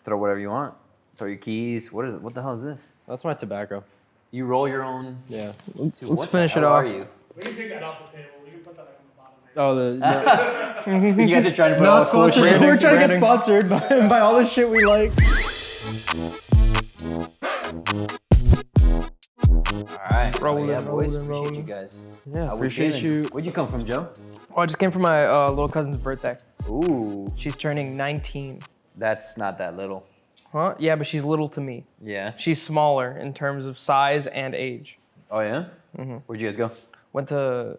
throw whatever you want. Throw your keys. What the hell is this? That's my tobacco. You roll your own. Yeah. Let's finish it off. Are you? We can take that off the table. We can put that on the bottom. Oh, the You guys are trying to put not all the cool sponsored. shit. We're trying to get sponsored by all the shit we like. All right. Rolling, yeah, boys. rolling, rolling. Appreciate you guys. Yeah, How we appreciate feeling? you. Where'd you come from, Joe? Oh, I just came from my little cousin's birthday. Ooh, She's turning 19. that's not that little. Huh? Yeah, but she's little to me. Yeah. She's smaller in terms of size and age. Oh yeah. Mm-hmm. Where'd you guys go? Went to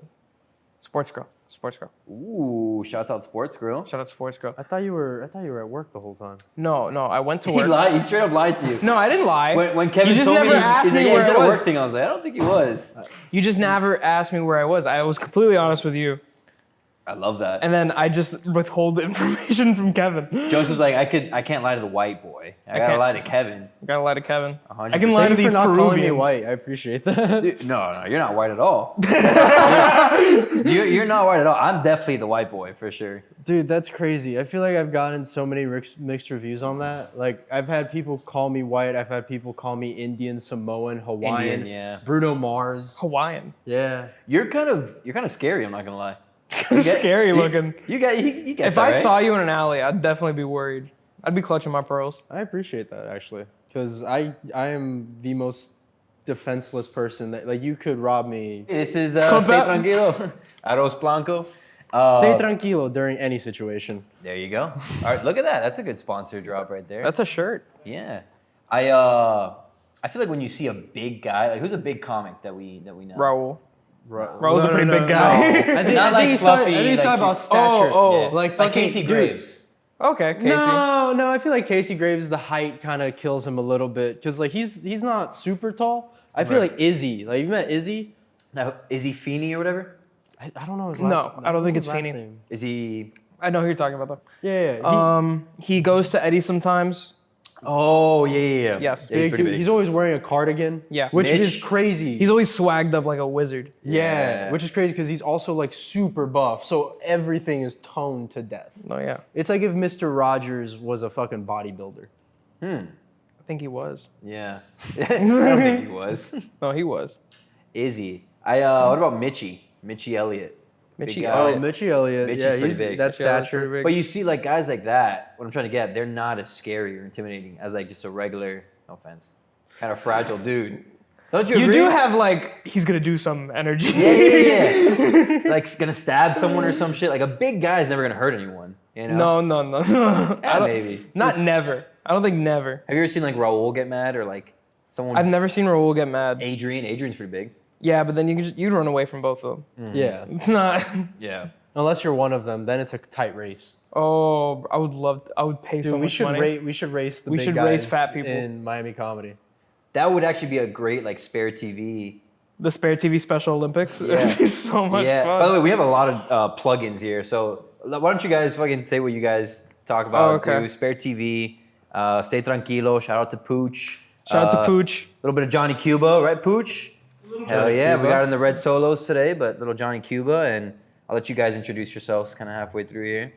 Sports Girl. Sports Girl. Ooh, shouts out Sports Grill. Shout out Sports Girl. I thought you were at work the whole time. No, I went to He work. lied. He straight up lied to you. No, I didn't lie. When Kevin You just told never me asked he's me like, yeah, where he's I at a was. work thing, I was like, I don't think he was. You just never asked me where I was. I was completely honest with you. I love that. And then I just withhold the information from Kevin. Joseph's like, I can't lie to the white boy. I gotta can't. lie to Kevin. Gotta lie to Kevin. 100%. I can lie to Thank you these for not calling me Peruvians. white. I appreciate that. Dude, no, you're not white at all. you're not white at all. I'm definitely the white boy for sure. Dude, that's crazy. I feel like I've gotten so many mixed reviews on that. Like, I've had people call me white. I've had people call me Indian, Samoan, Hawaiian, Indian, yeah. Bruno Mars. Hawaiian. Yeah. You're kind of scary. I'm not gonna lie. Scary looking. You get If that, I right? saw you in an alley, I'd definitely be worried. I'd be clutching my pearls. I appreciate that, actually. Because I am the most defenseless person that, like, you could rob me. This is Come Stay back. Tranquilo, Arroz Blanco. Stay tranquilo during any situation. There you go. All right, look at that. That's a good sponsor drop right there. That's a shirt. Yeah. I feel like when you see a big guy, like who's a big comic that we know? Raul. Right. Raul's a pretty big guy. I think, Not I like think he's fluffy, talking, I think he's like talking about you- stature. Oh, Yeah. Like Like fucking Casey dude. Graves. Okay, Casey. No, I feel like Casey Graves, the height kind of kills him a little bit because like he's not super tall. I feel Right. like Izzy. Like you met Izzy? Now, is he Feeney or whatever? I don't know his No, last. I don't think what's it's his last Feeney. name? Is he? I know who you're talking about though. Yeah. He goes to Eddie sometimes. Oh yeah. Yes. Yeah, he's Big pretty dude. big. He's always wearing a cardigan. Yeah. Which is Mitch. crazy. He's always swagged up like a wizard. yeah, which is crazy because he's also like super buff, so everything is toned to death. Oh yeah. It's like if Mr. Rogers was a fucking bodybuilder. I think he was. Yeah. I don't think he was. No, he was. Is he? What about Mitchie? Mitchie Elliott. Mitchie Big guy. Oh, Elliott. Mitchie Elliott. Mitchie's yeah, pretty he's big. that Mitchie Elliott's stature. pretty big. But you see, like guys like that. What I'm trying to get, they're not as scary or intimidating as like just a regular, no offense, kind of fragile dude. Don't you? You agree? do have like he's gonna do some energy. Yeah. Like gonna stab someone or some shit. Like a big guy is never gonna hurt anyone. You know? No. Yeah, maybe. Not never. I don't think never. Have you ever seen like Raul get mad or like someone? I've never seen Raul get mad. Adrian's pretty big. Yeah, but then you'd run away from both of them. Yeah. It's not. Yeah. Unless you're one of them, then it's a tight race. Oh, I would pay so Dude, much money. we should race the We big should guys race fat people. in Miami comedy. That would actually be a great like spare TV. The Spare TV Special Olympics. Yeah. It'd be so much Yeah. fun. By the way, we have a lot of plugins here. So why don't you guys fucking say what you guys talk about? Oh, okay. Do Spare TV, Stay Tranquilo. Shout out to Pooch. Shout out to Pooch. A little bit of Johnny Cuba, right, Pooch? Hell Johnny yeah, Cuba. we got in the red solos today, but little Johnny Cuba, and I'll let you guys introduce yourselves kind of halfway through here.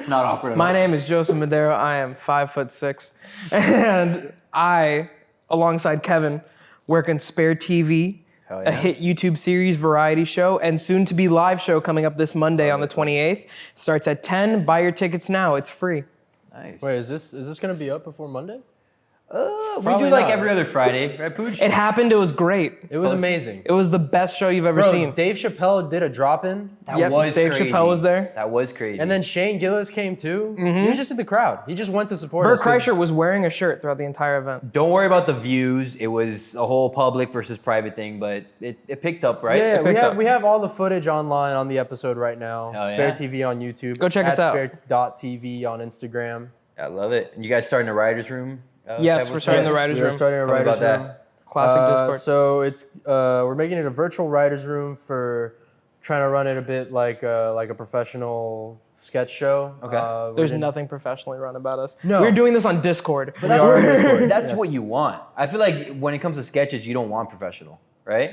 Not awkward at My all. name is Joseph Medero. I am 5'6", and I, alongside Kevin, work in Spare TV, Hell a yeah. hit YouTube series variety show, and soon to be live show coming up this Monday on the 28th. Starts at 10. Buy your tickets now. It's free. Nice. Wait, is this gonna be up before Monday? We Probably do like not. every other Friday, right, Pooch? It happened. It was great. It was amazing. It was the best show you've ever Bro, seen. Dave Chappelle did a drop-in, That Yep, was Dave crazy. Chappelle was there. That was crazy. and then Shane Gillis came too. He was just in the crowd. He just went to support Bert us. 'cause- Kreischer was wearing a shirt throughout the entire event. don't worry about the views. It was a whole public versus private thing, but it picked up, right? Yeah, It we picked have up. we have all the footage online on the episode right now. Hell Spare yeah. TV on YouTube. Go check us out. Spare.tv on Instagram. I love it. And you guys starting a writer's room? Yes, Kev, we're starting the Yes, writer's we are room. starting a Tell me writer's about room. that. Classic Discord. So it's we're making it a virtual writers' room for trying to run it a bit like a professional sketch show. Okay. There's nothing professionally run about us. No. We're doing this on Discord. We are on Discord. That's Yes. what you want. I feel like when it comes to sketches, you don't want professional, right?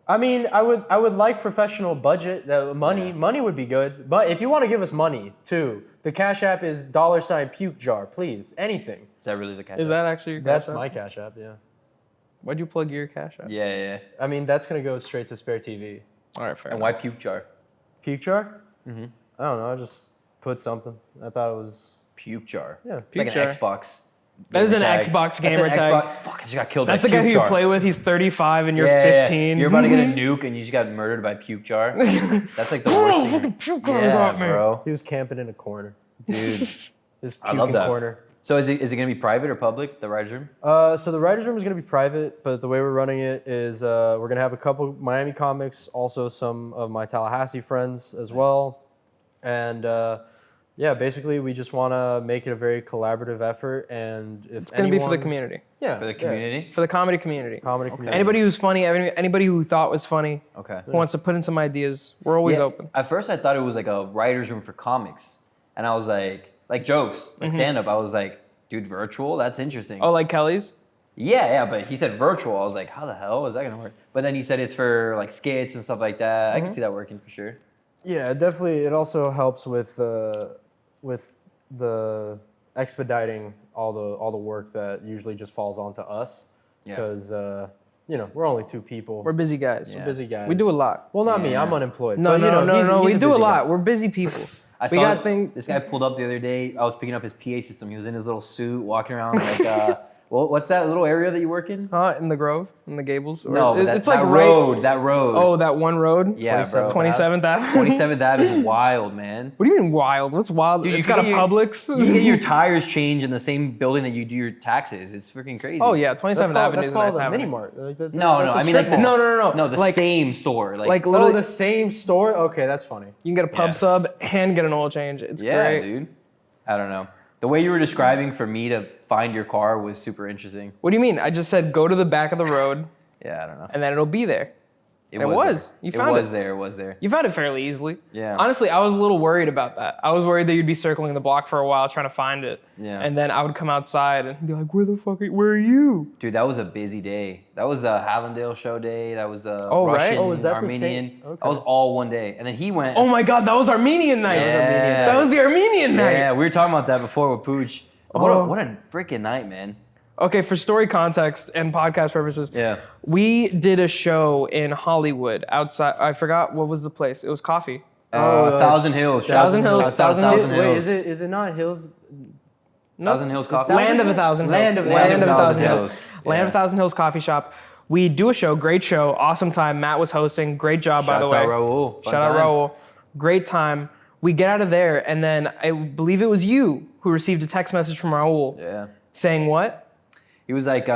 I mean, I would like professional budget. Money would be good. But if you want to give us money too, the Cash App is $puke jar. Please, anything. Is that really the cash? Is that actually your That's Cash App? my Cash App. Yeah. Why'd you plug your Cash App? Yeah, yeah. I mean, that's gonna go straight to Spare TV. All right, fair And enough. why puke jar? Puke jar? Mm-hmm. I don't know. I just put something. I thought it was Puke jar. yeah. It's like jar. an Xbox. That is an gamer tag. Xbox gamer That's an tag. Xbox. Fuck, I just got killed That's by the guy who puke you jar. play with. He's 35 and you're Yeah, 15. You're about to get a nuke and you just got murdered by puke jar. That's like the worst thing. fucking puke jar Yeah, got me. bro. He was camping in a corner. Dude. His I love puking that. corner. So is it gonna be private or public? The writers' room? So the writers' room is going to be private, but the way we're running it is we're going to have a couple Miami comics, also some of my Tallahassee friends as well, and yeah, basically we just want to make it a very collaborative effort. And if It's going to be for the community, yeah, For the community? for the comedy community. comedy community. Anybody who's funny, anybody who thought was funny, Okay. who wants to put in some ideas, we're always Yeah, open. At first I thought it was like a writer's room for comics. And I was like jokes, like stand-up. I was like, dude, virtual? That's interesting. Oh, like Kelly's? Yeah, but he said virtual. I was like, how the hell is that gonna work? But then he said it's for like skits and stuff like that. I can see that working for sure. Yeah, definitely. It also helps with the expediting all the work that usually just falls onto us Yeah. because we're only two people. We're busy guys. Yeah. busy guys. We do a lot. Well, not me. Yeah. I'm unemployed. No, but, he's we a do a busy lot. guy. We're busy people. I We saw got things. this guy pulled up the other day. I was picking up his PA system. He was in his little suit, walking around like, what's that little area that you work in? In the Grove, in the Gables. Or- No, but it's like that right. road. That road. Oh, that one road. yeah, bro. 27th Avenue. 27th Ave is wild, man. What do you mean wild? What's wild? Dude, It's you got a can get Publix. You can get your tires changed in the same building that you do your taxes. It's freaking crazy. Oh yeah, 27th Avenue That's is a called nice a avenue. mini mart. Like, that's No, that's no. a I mean strip like mall. No. No, the Like- same store. Like Oh, literally, the same store? Okay, that's funny. you can get a pub Yeah. sub and get an oil change. It's yeah, great. dude. I don't know. The way you were describing for me to find your car was super interesting. What do you mean? I just said go to the back of the road Yeah, I don't know. and then it'll be there. It there. was. You found It was it. there. It was there. You found it fairly easily. Yeah. Honestly, I was a little worried about that. I was worried that you'd be circling the block for a while trying to find it. Yeah. And then I would come outside and be like, where are you? Dude, that was a busy day. That was the Hallandale show day. That was the Oh, right? Russian, Oh, was that the Armenian. same- okay. That was all one day. And then he went. Oh my God, that was Armenian night. Yeah. That was the Armenian night. Yeah, we were talking about that before with Pooch. Oh. What a freaking night, man. Okay, for story context and podcast purposes, Yeah. we did a show in Hollywood outside. I forgot what was the place. It was coffee. Thousand Hills. Thousand Hills, Thousand Hills. Wait, is it not Hills? No. Thousand Hills Coffee. Land of a Thousand Hills. Land of a Thousand Hills. Hills. Land of a Thousand Hills coffee shop. We do a show, great show, awesome time. Matt was hosting, great job by the way. Shout out Raul. Fun Shout out time. Raul. Great time. We get out of there, and then I believe it was you who received a text message from Raul Yeah. saying what? He was like,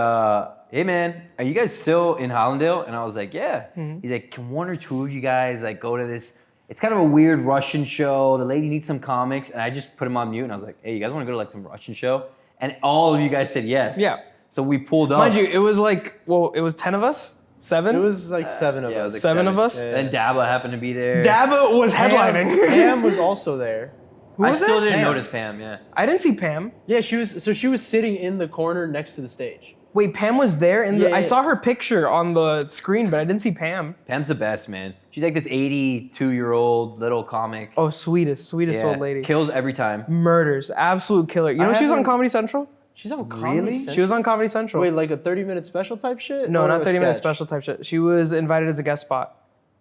hey man, are you guys still in Hollandale? And I was like, yeah. Mm-hmm. He's like, can one or two of you guys like go to this? It's kind of a weird Russian show. The lady needs some comics. And I just put him on mute and I was like, hey, you guys want to go to like some Russian show? And all of you guys said yes. Yeah. So we pulled up. Mind you, it was like, well, it was 10 of us? 7? It was like seven of yeah, it us. was like 7 of us? Yeah. And Daba happened to be there. Daba was headlining. Pam was also there. I was still that? didn't Pam. notice Pam, yeah. I didn't see Pam. Yeah, she was sitting in the corner next to the stage. Wait, Pam was there? Yeah, I yeah. saw her picture on the screen, but I didn't see Pam. Pam's the best, man. She's like this 82-year-old little comic. Oh, sweetest Yeah, old lady. Kills every time. Murders, absolute killer. You know she was on haven't- Comedy Central? She's on Comedy Central? She was on Comedy Central. Wait, like a 30-minute special type shit? no, Or not a 30-minute sketch? special type shit. She was invited as a guest spot.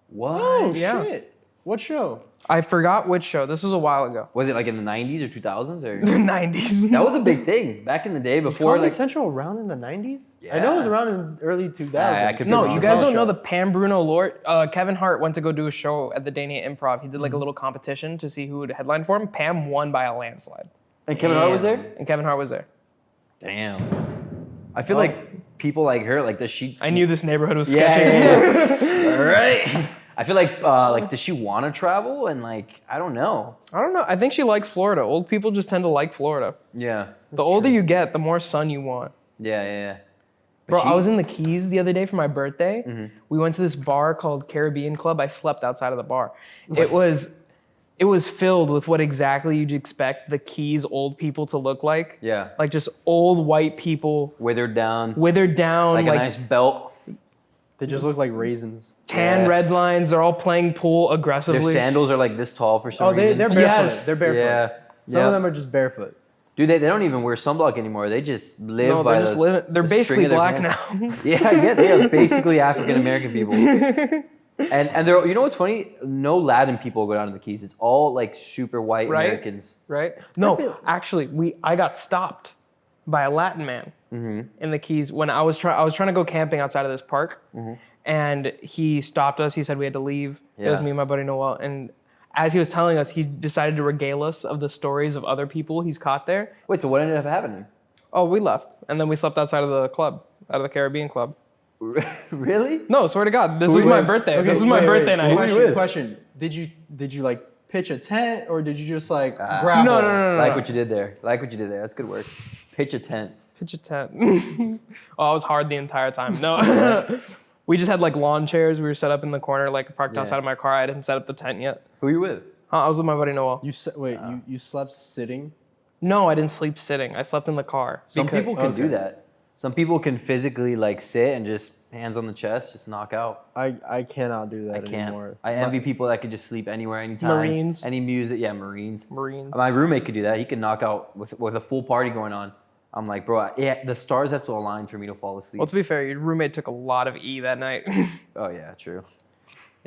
What? Oh, Yeah. shit. What show? I forgot which show. This was a while ago. Was it like in the 90s or 2000s? Or The 90s. that was a big thing back in the day before Comedy like Central around in the 90s? I know it was Yeah. around in early 2000s. I could be No, wrong. you guys Show. don't know the Pam Bruno Lord. Kevin Hart went to go do a show at the Dania Improv. He did like a little competition to see who would headline for him. Pam won by a landslide. And Kevin Hart was there? And Kevin Hart was there. Damn. I feel like people like her, like does she I knew this neighborhood was Yeah, sketchy. yeah. All right. I feel like does she want to travel? And like I don't know. I don't know. I think she likes Florida. Old people just tend to like Florida. Yeah. The older you get, the more sun you want. Yeah, yeah, yeah. But Bro, she- I was in the Keys the other day for my birthday. Mm-hmm. We went to this bar called Caribbean Club. I slept outside of the bar. It was filled with what exactly you'd expect the Keys old people to look like. Yeah. Like just old white people, Withered down. withered down. Like a nice belt. They just look like raisins. tan Yeah. red lines. They're all playing pool Their aggressively. sandals are like this tall for some Oh, reason. they're barefoot. Yes. They're barefoot. Yeah. Some Yeah. of them are just barefoot. Dude, they don't even wear sunblock anymore. They just live No, by they're just living. They're the basically string of their black pants. now. Yeah, yeah, they are basically African American people. And they're, you know what's funny? No Latin people go down to the Keys. It's all like super white Right? Americans. Right? No, actually, I got stopped by a Latin man in the Keys when I was trying to go camping outside of this park, and he stopped us. He said we had to leave. It was Yeah. me and my buddy Noel, and as he was telling us, he decided to regale us of the stories of other people he's caught there. Wait, so what ended up happening? Oh, we left, and then we slept outside of the club, out of the Caribbean club. Really? No, swear to God, this was my birthday. This was my birthday night. Question. Did you like pitch a tent or did you just like grab? No. Like what you did there. Like what you did there. That's good work. Pitch a tent. Pitch a tent. Oh, I was hard the entire time. No. We just had like lawn chairs. We were set up in the corner, like parked outside of my car. I didn't set up the tent yet. Who are you with? I was with my buddy Noel. You slept sitting? No, I didn't sleep sitting. I slept in the car. Some because- people can do that. Some people can physically like sit and just hands on the chest, just knock out. I cannot do that I can't. anymore. I envy people that could just sleep anywhere, anytime. Marines. Any music. Yeah, Marines. Marines. My roommate could do that. He could knock out with a full party going on. I'm like, bro, yeah, the stars have to align for me to fall asleep. Well, to be fair, your roommate took a lot of E that night. Oh yeah, true.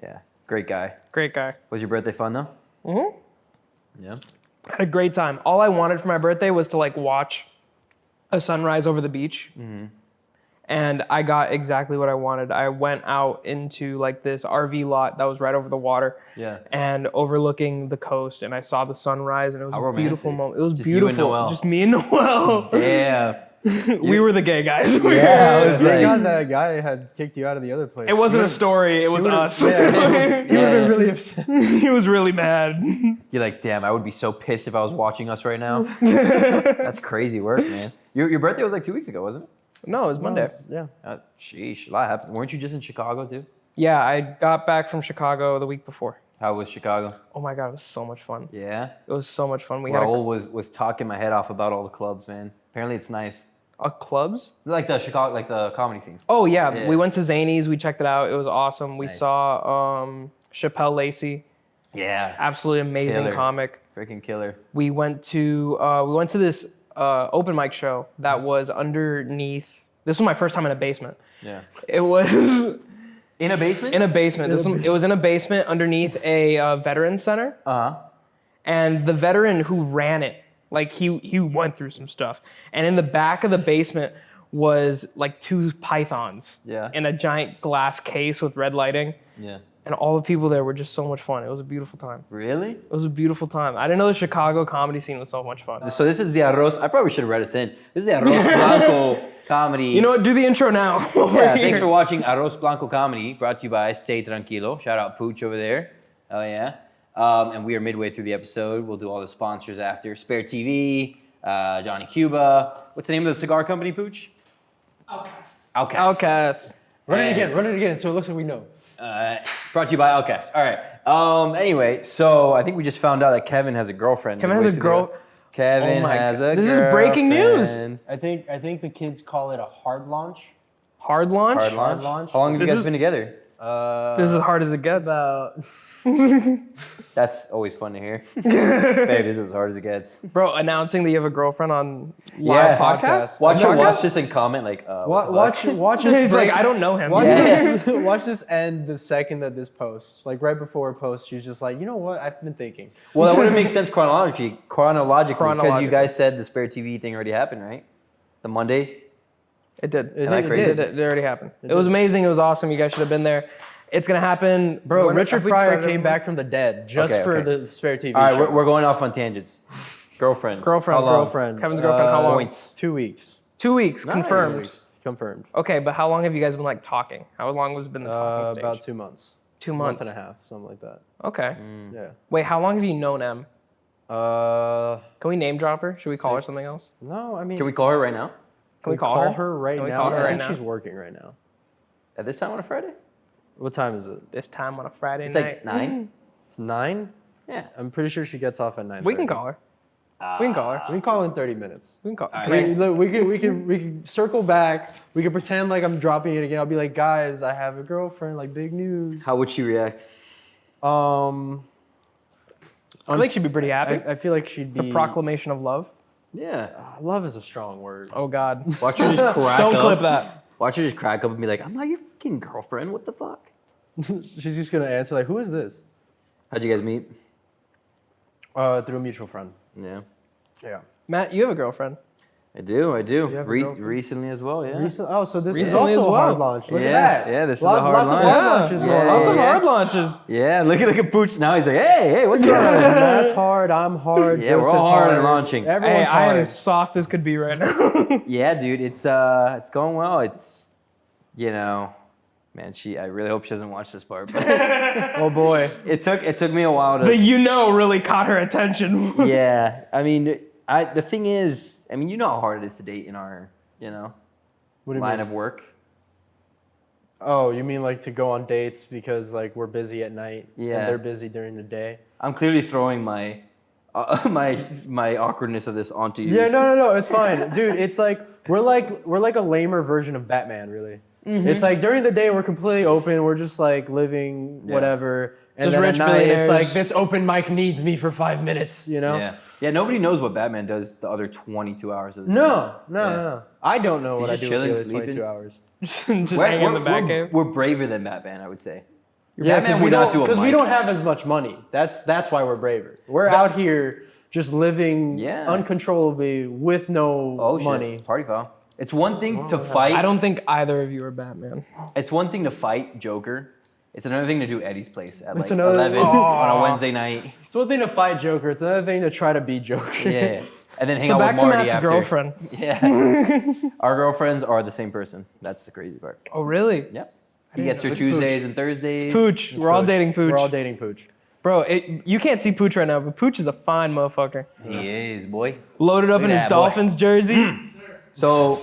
Yeah, great guy. Great guy. Was your birthday fun though? Yeah. Had a great time. All I wanted for my birthday was to like watch a sunrise over the beach. And I got exactly what I wanted. I went out into like this RV lot that was right over the water. Yeah. And overlooking the coast, and I saw the sunrise, and it was How a beautiful romantic. moment. It was Just you and beautiful. Noel. Just me and Noel. Yeah. We were the gay guys. Yeah, I was Thank like, God that guy had kicked you out of the other place. It wasn't a story. It was us. He would have been really upset. He was really mad. you're like, damn, I would be so pissed if I was watching us right now. That's crazy work, man. Your birthday was like 2 weeks ago, wasn't it? No, it was Monday. Yeah. Sheesh, a lot happened. Weren't you just in Chicago too? Yeah, I got back from Chicago the week before. How was Chicago? Oh my God, it was so much fun. Yeah. It was so much fun. We had Raul was talking my head off about all the clubs, man. Apparently it's nice. clubs. Like the Chicago, like the comedy scene. Oh yeah, Yeah. we went to Zany's. We checked it out. It was awesome. We Nice. saw Chappelle Lacey, Yeah. absolutely amazing Killer. comic. Freaking killer. We went to this open mic show that was underneath. This was my first time in a basement. Yeah. It was In a basement? in a basement. It was in a basement underneath a veterans center, Uh-huh. and the veteran who ran it, like he went through some stuff, and in the back of the basement was like 2 pythons Yeah. in a giant glass case with red lighting. Yeah. And all the people there were just so much fun. It was a beautiful time. Really? It was a beautiful time. I didn't know the Chicago comedy scene was so much fun. So this is the Arroz. I probably should have read us in. This is the Arroz Blanco Comedy. You know what? Do the intro now. Yeah, thanks for watching Arroz Blanco Comedy, brought to you by Stay Tranquilo. Shout out Pooch over there. Oh yeah. And we are midway through the episode. We'll do all the sponsors after. Spare TV, Johnny Cuba. What's the name of the cigar company, Pooch? Outcast. Outcast. Outcast. Run it again, so it looks like we know. Brought to you by Outcast. All right. Anyway, so I think we just found out that Kevin has a girlfriend. Kevin has a midway through the- Kevin Oh my has God. a This is breaking news. girlfriend. I think the kids call it a hard launch. Hard launch? Hard launch. launch. How long have you This guys is- been together? This is as hard as it gets. About That's always fun to hear. Babe, this is as hard as it gets. Bro, announcing that you have a girlfriend on Yeah. live podcast? Watch Podcast? this and comment like. watch us. He's break- like, I don't know him. Watch Yeah. this. Watch this end the second that this posts. Like right before it posts, she's just like, you know what? I've been thinking. Well, that wouldn't make sense chronologically because you Chronologically. guys said the Spare TV thing already happened, right? The Monday. It did. It Am I did. crazy? It already happened. It was amazing. It was awesome. You guys should have been there. It's going to happen. Bro, When- Richard have we Pryor started came over? back from the dead just Okay, for okay. the Spare TV All right, show. we're going off on tangents. Girlfriend. Girlfriend. How long? girlfriend. Kevin's girlfriend, how long? Points. 2 weeks. 2 weeks, Nice. confirmed. 2 weeks. Confirmed. Okay, but how long have you guys been like talking? How long has it been the talking stage? About 2 months. 2 Month months. and a half, something like that. Okay. Yeah. Wait, how long have you known Em? Uh, Can we name drop her? Should we call her 6. something else? no, I mean, Can we call her right now? Can we call her? right Can we now? call her I right think now? she's working right now. At this time on a Friday? What time is it? This time on a Friday It's night. like 9. It's 9. Yeah. I'm pretty sure she gets off at 9. We can call her. We can call her. We can call in 30 minutes. We can call. All Come right. here. Look, we can circle back. We can pretend like I'm dropping it again. I'll be like, guys, I have a girlfriend. Like, big news. How would she react? I think she'd be pretty happy. I feel like she'd be. The proclamation of love. Yeah. Love is a strong word. Oh God. Watch her just crack Don't up. clip that. Watch her just crack up and be like, I'm not your fucking girlfriend. What the fuck? She's just gonna answer like, who is this? How'd you guys meet? Through a mutual friend. Yeah. Yeah. Matt, you have a girlfriend. I do. have a girlfriend? Recently as well, yeah. Oh, so this is Recently also as a well. hard launch. Look Yeah, at that. yeah, this is a hard Lots launch. of hard Yeah. launches going Lots on. of hard launches. Yeah, look at Pooch now. He's like, hey, what's going on? Matt's hard. I'm hard. Yeah, we're all Joseph's hard at launching. Hey, Everyone's I am hard. soft as could be right now. Yeah, dude, it's going well. It's, you know, man, I really hope she doesn't watch this part. But Oh boy. it took me a while to. The really caught her attention. Yeah, I mean, the thing is, I mean, you know how hard it is to date in our, What do you line mean? of work. Oh, you mean like to go on dates because like we're busy at night Yeah. and they're busy during the day? I'm clearly throwing my my awkwardness of this onto you. Yeah, no, it's fine, dude. It's like we're like a lamer version of Batman, really. It's like during the day we're completely open. We're just like living whatever, and Just then rich at night it's billionaires. like this open mic needs me for 5 minutes, you know? Yeah. Nobody knows what Batman does the other 22 hours of the day. No. I don't know what I just do chilling, for the other sleeping? 22 hours. Just hang in the back cave. We're braver than Batman, I would say. Yeah, Batman would not do a because we mic. don't have as much money. That's why we're braver. We're out here just living uncontrollably with no money. Shit. Party foul. It's one thing to fight. I don't think either of you are Batman. It's one thing to fight Joker. It's another thing to do Eddie's place at like another- 11 on a Wednesday night. It's one thing to fight Joker. It's another thing to try to beat Joker. Yeah. And then hang So out back with to Marty Matt's after. girlfriend. Yeah. Our girlfriends are the same person. That's the crazy part. Oh really? Yep. He gets her It's Tuesdays and Thursdays. Pooch. We're all dating Pooch. We're all dating Pooch. Bro, you can't see Pooch right now, but Pooch is a fine motherfucker. He is, boy. Loaded up Look in at his that boy. Dolphins jersey. So,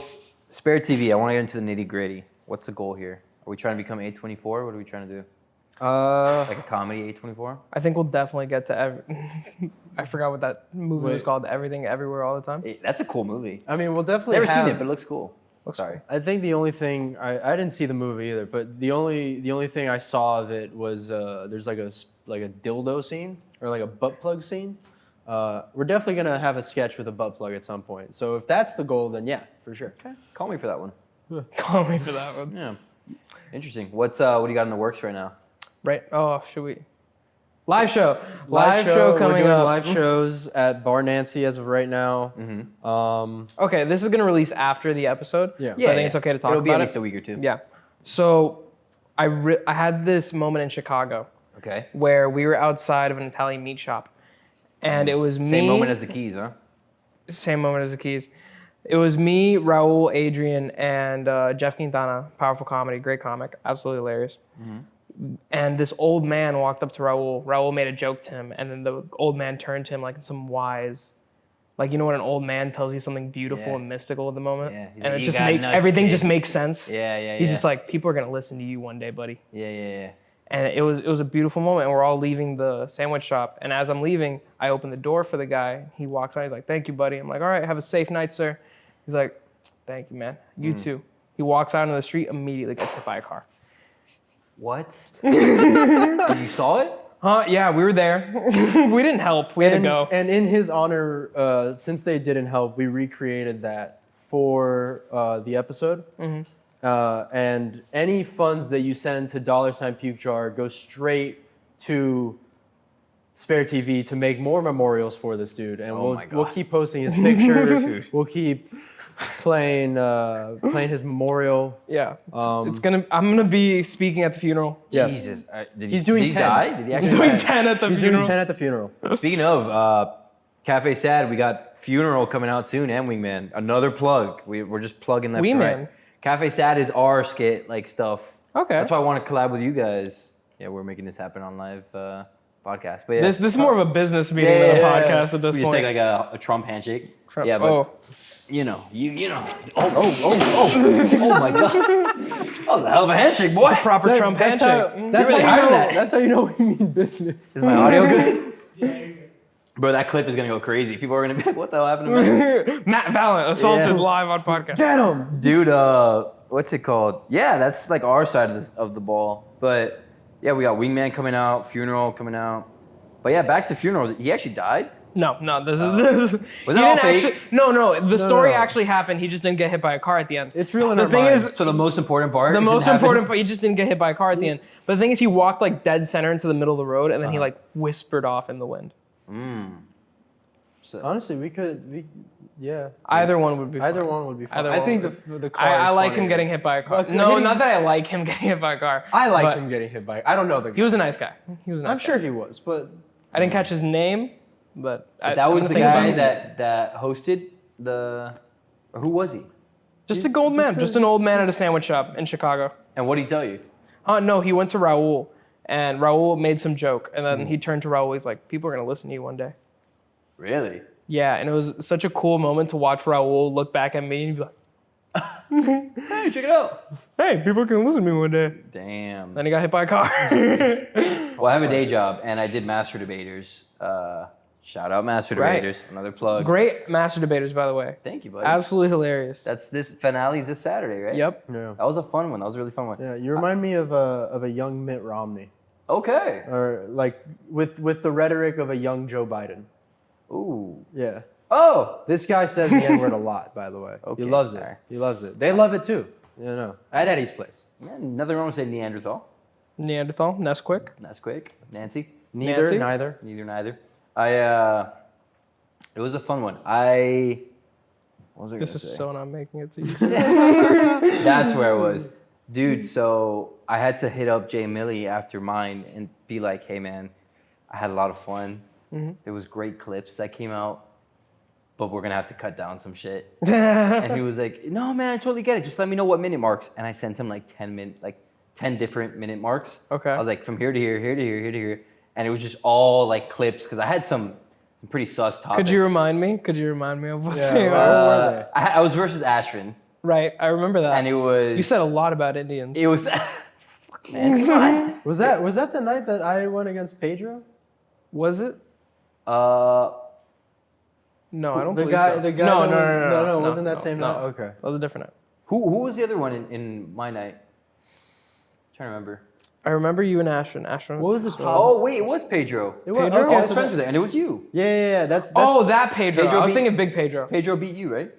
Spare TV, I want to get into the nitty gritty. What's the goal here? Are we trying to become A24? What are we trying to do? Like a comedy A24? I think we'll definitely get to I forgot what that movie was called. Everything, Everywhere, All the Time. That's a cool movie. I mean, we'll definitely Never have. seen it, but it looks cool. Sorry. I think the only thing I didn't see the movie either, but the only thing I saw of it was there's like a dildo scene or like a butt plug scene. We're definitely gonna have a sketch with a butt plug at some point. So if that's the goal, then yeah, for sure. Okay. Call me for that one. Call me for that one. Yeah. Interesting. What do you got in the works right now? Right. Oh, should we? Live show. Live show We're coming doing up. live shows at Bar Nancy as of right now. Okay, this is gonna release after the episode. Yeah. So I think it's okay to talk It'll be about at least it. a week or two. Yeah. So I had this moment in Chicago Okay. where we were outside of an Italian meat shop, and it was me. Same moment as the keys, huh? Same moment as the keys. It was me, Raul, Adrian, and Jeff Quintana. Powerful comedy, great comic, absolutely hilarious. And this old man walked up to Raul. Raul made a joke to him, and then the old man turned to him like in some wise, like you know when an old man tells you something beautiful Yeah. and mystical at the moment, Yeah. He's and like, it "You just got nuts, everything kid." just makes sense. Yeah. He's just like, people are gonna listen to you one day, buddy. Yeah. And it was a beautiful moment. And we're all leaving the sandwich shop. And as I'm leaving, I open the door for the guy. He walks out. He's like, "Thank you, buddy." I'm like, "All right, have a safe night, sir." He's like, "Thank you, man. You too." He walks out into the street, immediately gets hit by a car. What? And you saw it? Yeah, we were there. We didn't help. We had to go. And in his honor, since they didn't help, we recreated that for the episode. And any funds that you send to $Puke Jar go straight to Spare TV to make more memorials for this dude. And Oh my God. we'll keep posting his picture. We'll keep playing his memorial. Yeah, it's gonna. I'm gonna be speaking at the funeral. Yes. Jesus. He's doing did he 10. die? Did he actually Doing die? 10 at the He's funeral. doing 10 at the funeral. Speaking of Cafe Sad, we got Funeral coming out soon and Wingman. Another plug. We're just plugging left and Wingman. right. Cafe Sad is our skit like stuff. Okay. That's why I want to collab with you guys. Yeah, we're making this happen on live podcast. But yeah, This is more of a business meeting than a podcast at this we point. just take like a Trump handshake. Trump- Yeah, but oh. you know. Oh my God. That was a hell of a handshake, boy. It's a proper Trump handshake. That's really how hiding you know. that. That's how you know we mean business. Is my audio good? Bro, that clip is gonna go crazy. People are gonna be like, "What the hell happened to Matt?" Matt Valent assaulted Yeah. live on podcast. Get him! Dude, what's it called? Yeah, that's like our side of the ball. But yeah, we got Wingman coming out, Funeral coming out. But yeah, back to Funeral. He actually died. No, this is Was he that didn't all fake? actually. No. The story no. actually happened. He just didn't get hit by a car at the end. It's real in The our thing minds. is, So the most important part. the it didn't most happen? important part, he just didn't get hit by a car at the end. But the thing is, he walked like dead center into the middle of the road, and then he like whispered off in the wind. So, Honestly, yeah. Either one would be fine. Either one would be fine. Either I one think would the car I is like him funnier. getting hit by a car. But No, hitting- not that I like him getting hit by a car. I like but him getting hit by. I don't know the guy. He was a nice guy. He was a nice I'm guy. sure he was, but I didn't catch his name, but that was the guy that hosted the. Or who was he? Just a gold man, just an old man at a sandwich shop in Chicago. And what did he tell you? No, he went to Raul, and Raul made some joke, and then he turned to Raul. He's like, "People are gonna listen to you one day." Really? Yeah, and it was such a cool moment to watch Raul look back at me and be like, Hey, check it out. "Hey, people are gonna listen to me one day." Damn. Then he got hit by a car. Well, I have a day job, and I did Master Debaters. Shout out Master Right. Debaters. Another plug. Great master debaters, by the way. Thank you, buddy. Absolutely hilarious. That's this finale's this Saturday, right? Yep. yeah. That was a fun one. That was a really fun one. Yeah, you remind me of a young Mitt Romney, Okay. or like with the rhetoric of a young Joe Biden. Ooh. Yeah. Oh. This guy says the N-word a lot, by the way. Okay, He loves it. sorry. He loves it. They love it too. You know, at Eddie's place. Yeah, nothing wrong with saying Neanderthal. Neanderthal, Nesquik. That's quick. Nancy. Neither, Nancy? neither. Neither. It was a fun one. What was I This gonna is say? so not making it to you. That's where I was. Dude, so I had to hit up Jay Millie after mine and be like, hey man, I had a lot of fun. There was great clips that came out, but we're gonna have to cut down some shit. And he was like, no man, I totally get it. Just let me know what minute marks. And I sent him like 10 different minute marks. Okay. I was like, from here to here, here to here, here to here. And it was just all like clips, because I had some pretty sus topics. Could you remind me? of what Yeah, they well, were? what were they? I was versus Ashvin, Right, I remember that. and it was. You said a lot about Indians. It was. Fuck, man, come on. Was that the night that I went against Pedro? Was it? Uh, No, I don't The believe guy, so. the guy. No, that no, no, wasn't that same no. night? Okay. That was a different night. who was the other one in my night? I'm trying to remember. I remember you and Ashton. Ashton. What was the top? Oh wait, it was Pedro. It was, Pedro? okay, I was so friends that- with it, and it was you. yeah. That's Oh, that Pedro. Pedro I was beat- thinking Big Pedro. Pedro beat you, right?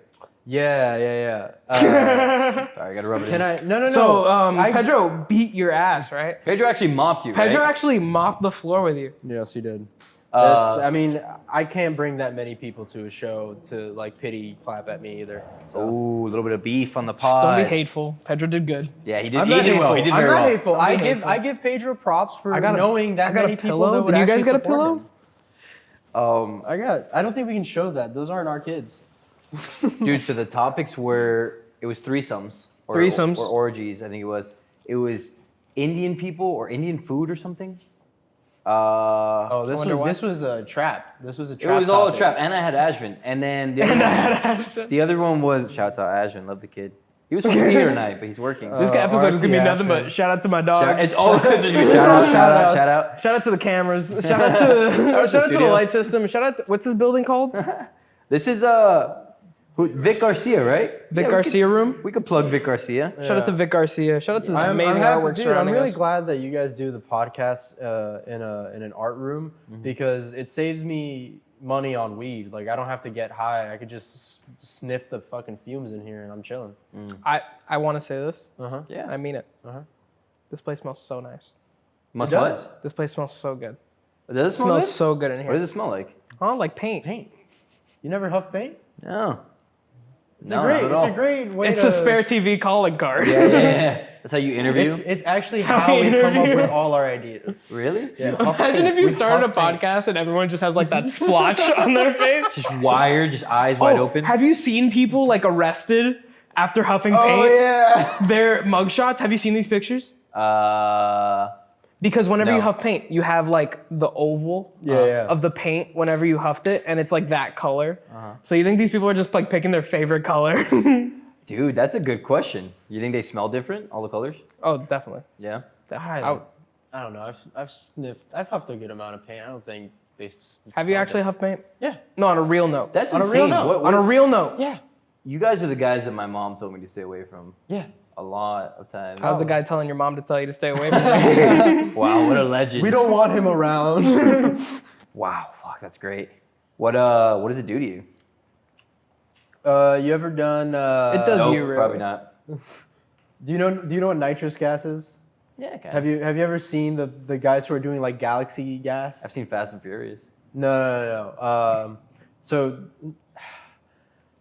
yeah. Sorry, I gotta rub it Can in. I? No. So I- Pedro beat your ass, right? Pedro actually mopped you, Pedro right? actually mopped the floor with you. Yes, he did. Uh, I mean, I can't bring that many people to a show to like pity clap at me either. So. Ooh, a little bit of beef on the pod. Don't be hateful. Pedro did good. Yeah, he did. I'm He not did well. hateful. He did I'm very not well. hateful. Don't be I hateful. give Pedro props for I got a- knowing that I got a many people pillow. that would Did you guys actually get a support pillow? him. I don't think we can show that. Those aren't our kids. Dude, so the topics were, it was threesomes. Threesomes. Or orgies, I think it was. It was Indian people or Indian food or something. Oh, wonder why. this was a trap. This was a It trap. was all a topic. trap, and I had Ashvin. And then the other one was, shouts out Ashvin, love the kid. He was supposed to be here tonight, but he's working. This episode is gonna be RIP nothing Ashton. but shout out to my dog. It's all shout out, shout out. Shout out to the cameras. Shout out to the studio. light system. Shout out to, what's this building called? This is Vic Garcia, right? Vic Yeah, Garcia room. We could plug Vic Garcia. Shout out to Vic Garcia. Shout out to this I'm amazing happy, artwork dude, I'm surrounding really us. glad that you guys do the podcast in an art room because it saves me money on weed. Like I don't have to get high. I could just sniff the fucking fumes in here and I'm chilling. I want to say this. Yeah. I mean it. Uh-huh. This place smells so nice. Must It does. This place smells so good. Does it smell smells good? so good in What here. does it smell like? Oh, like paint. Paint. You never huff paint? No. It's No, a great. not at It's all. a great way. It's to, a spare TV calling card. Yeah. That's how you interview? It's actually how how we we come up interview. with all our ideas. Really? Yeah, huff Imagine paint. if you We started a huff paint. podcast and everyone just has like that splotch on their face. Just wired, just eyes wide open. Have you seen people like arrested after huffing paint? Oh, yeah. Their mugshots. Have you seen these pictures? Because whenever No. you huff paint, you have like the oval Yeah. of the paint whenever you huffed it, and it's like that color. So you think these people are just like picking their favorite color? Dude, that's a good question. You think they smell different, all the colors? Oh, definitely. Yeah. I don't know. I've huffed a good amount of paint. I don't think Have you actually huffed paint? Yeah. No, on a real note. That's On a insane. real note. On a real note. Yeah. You guys are the guys that my mom told me to stay away from Yeah. a lot of times. How's the guy telling your mom to tell you to stay away from me? Wow, what a legend. We don't want him around. Wow, fuck, that's great. What does it do to you? You ever done? It does Nope, you really. probably not. Do you know what nitrous gas is? Yeah, kind Have you ever seen the guys who are doing like galaxy gas? I've seen Fast and Furious. No. So,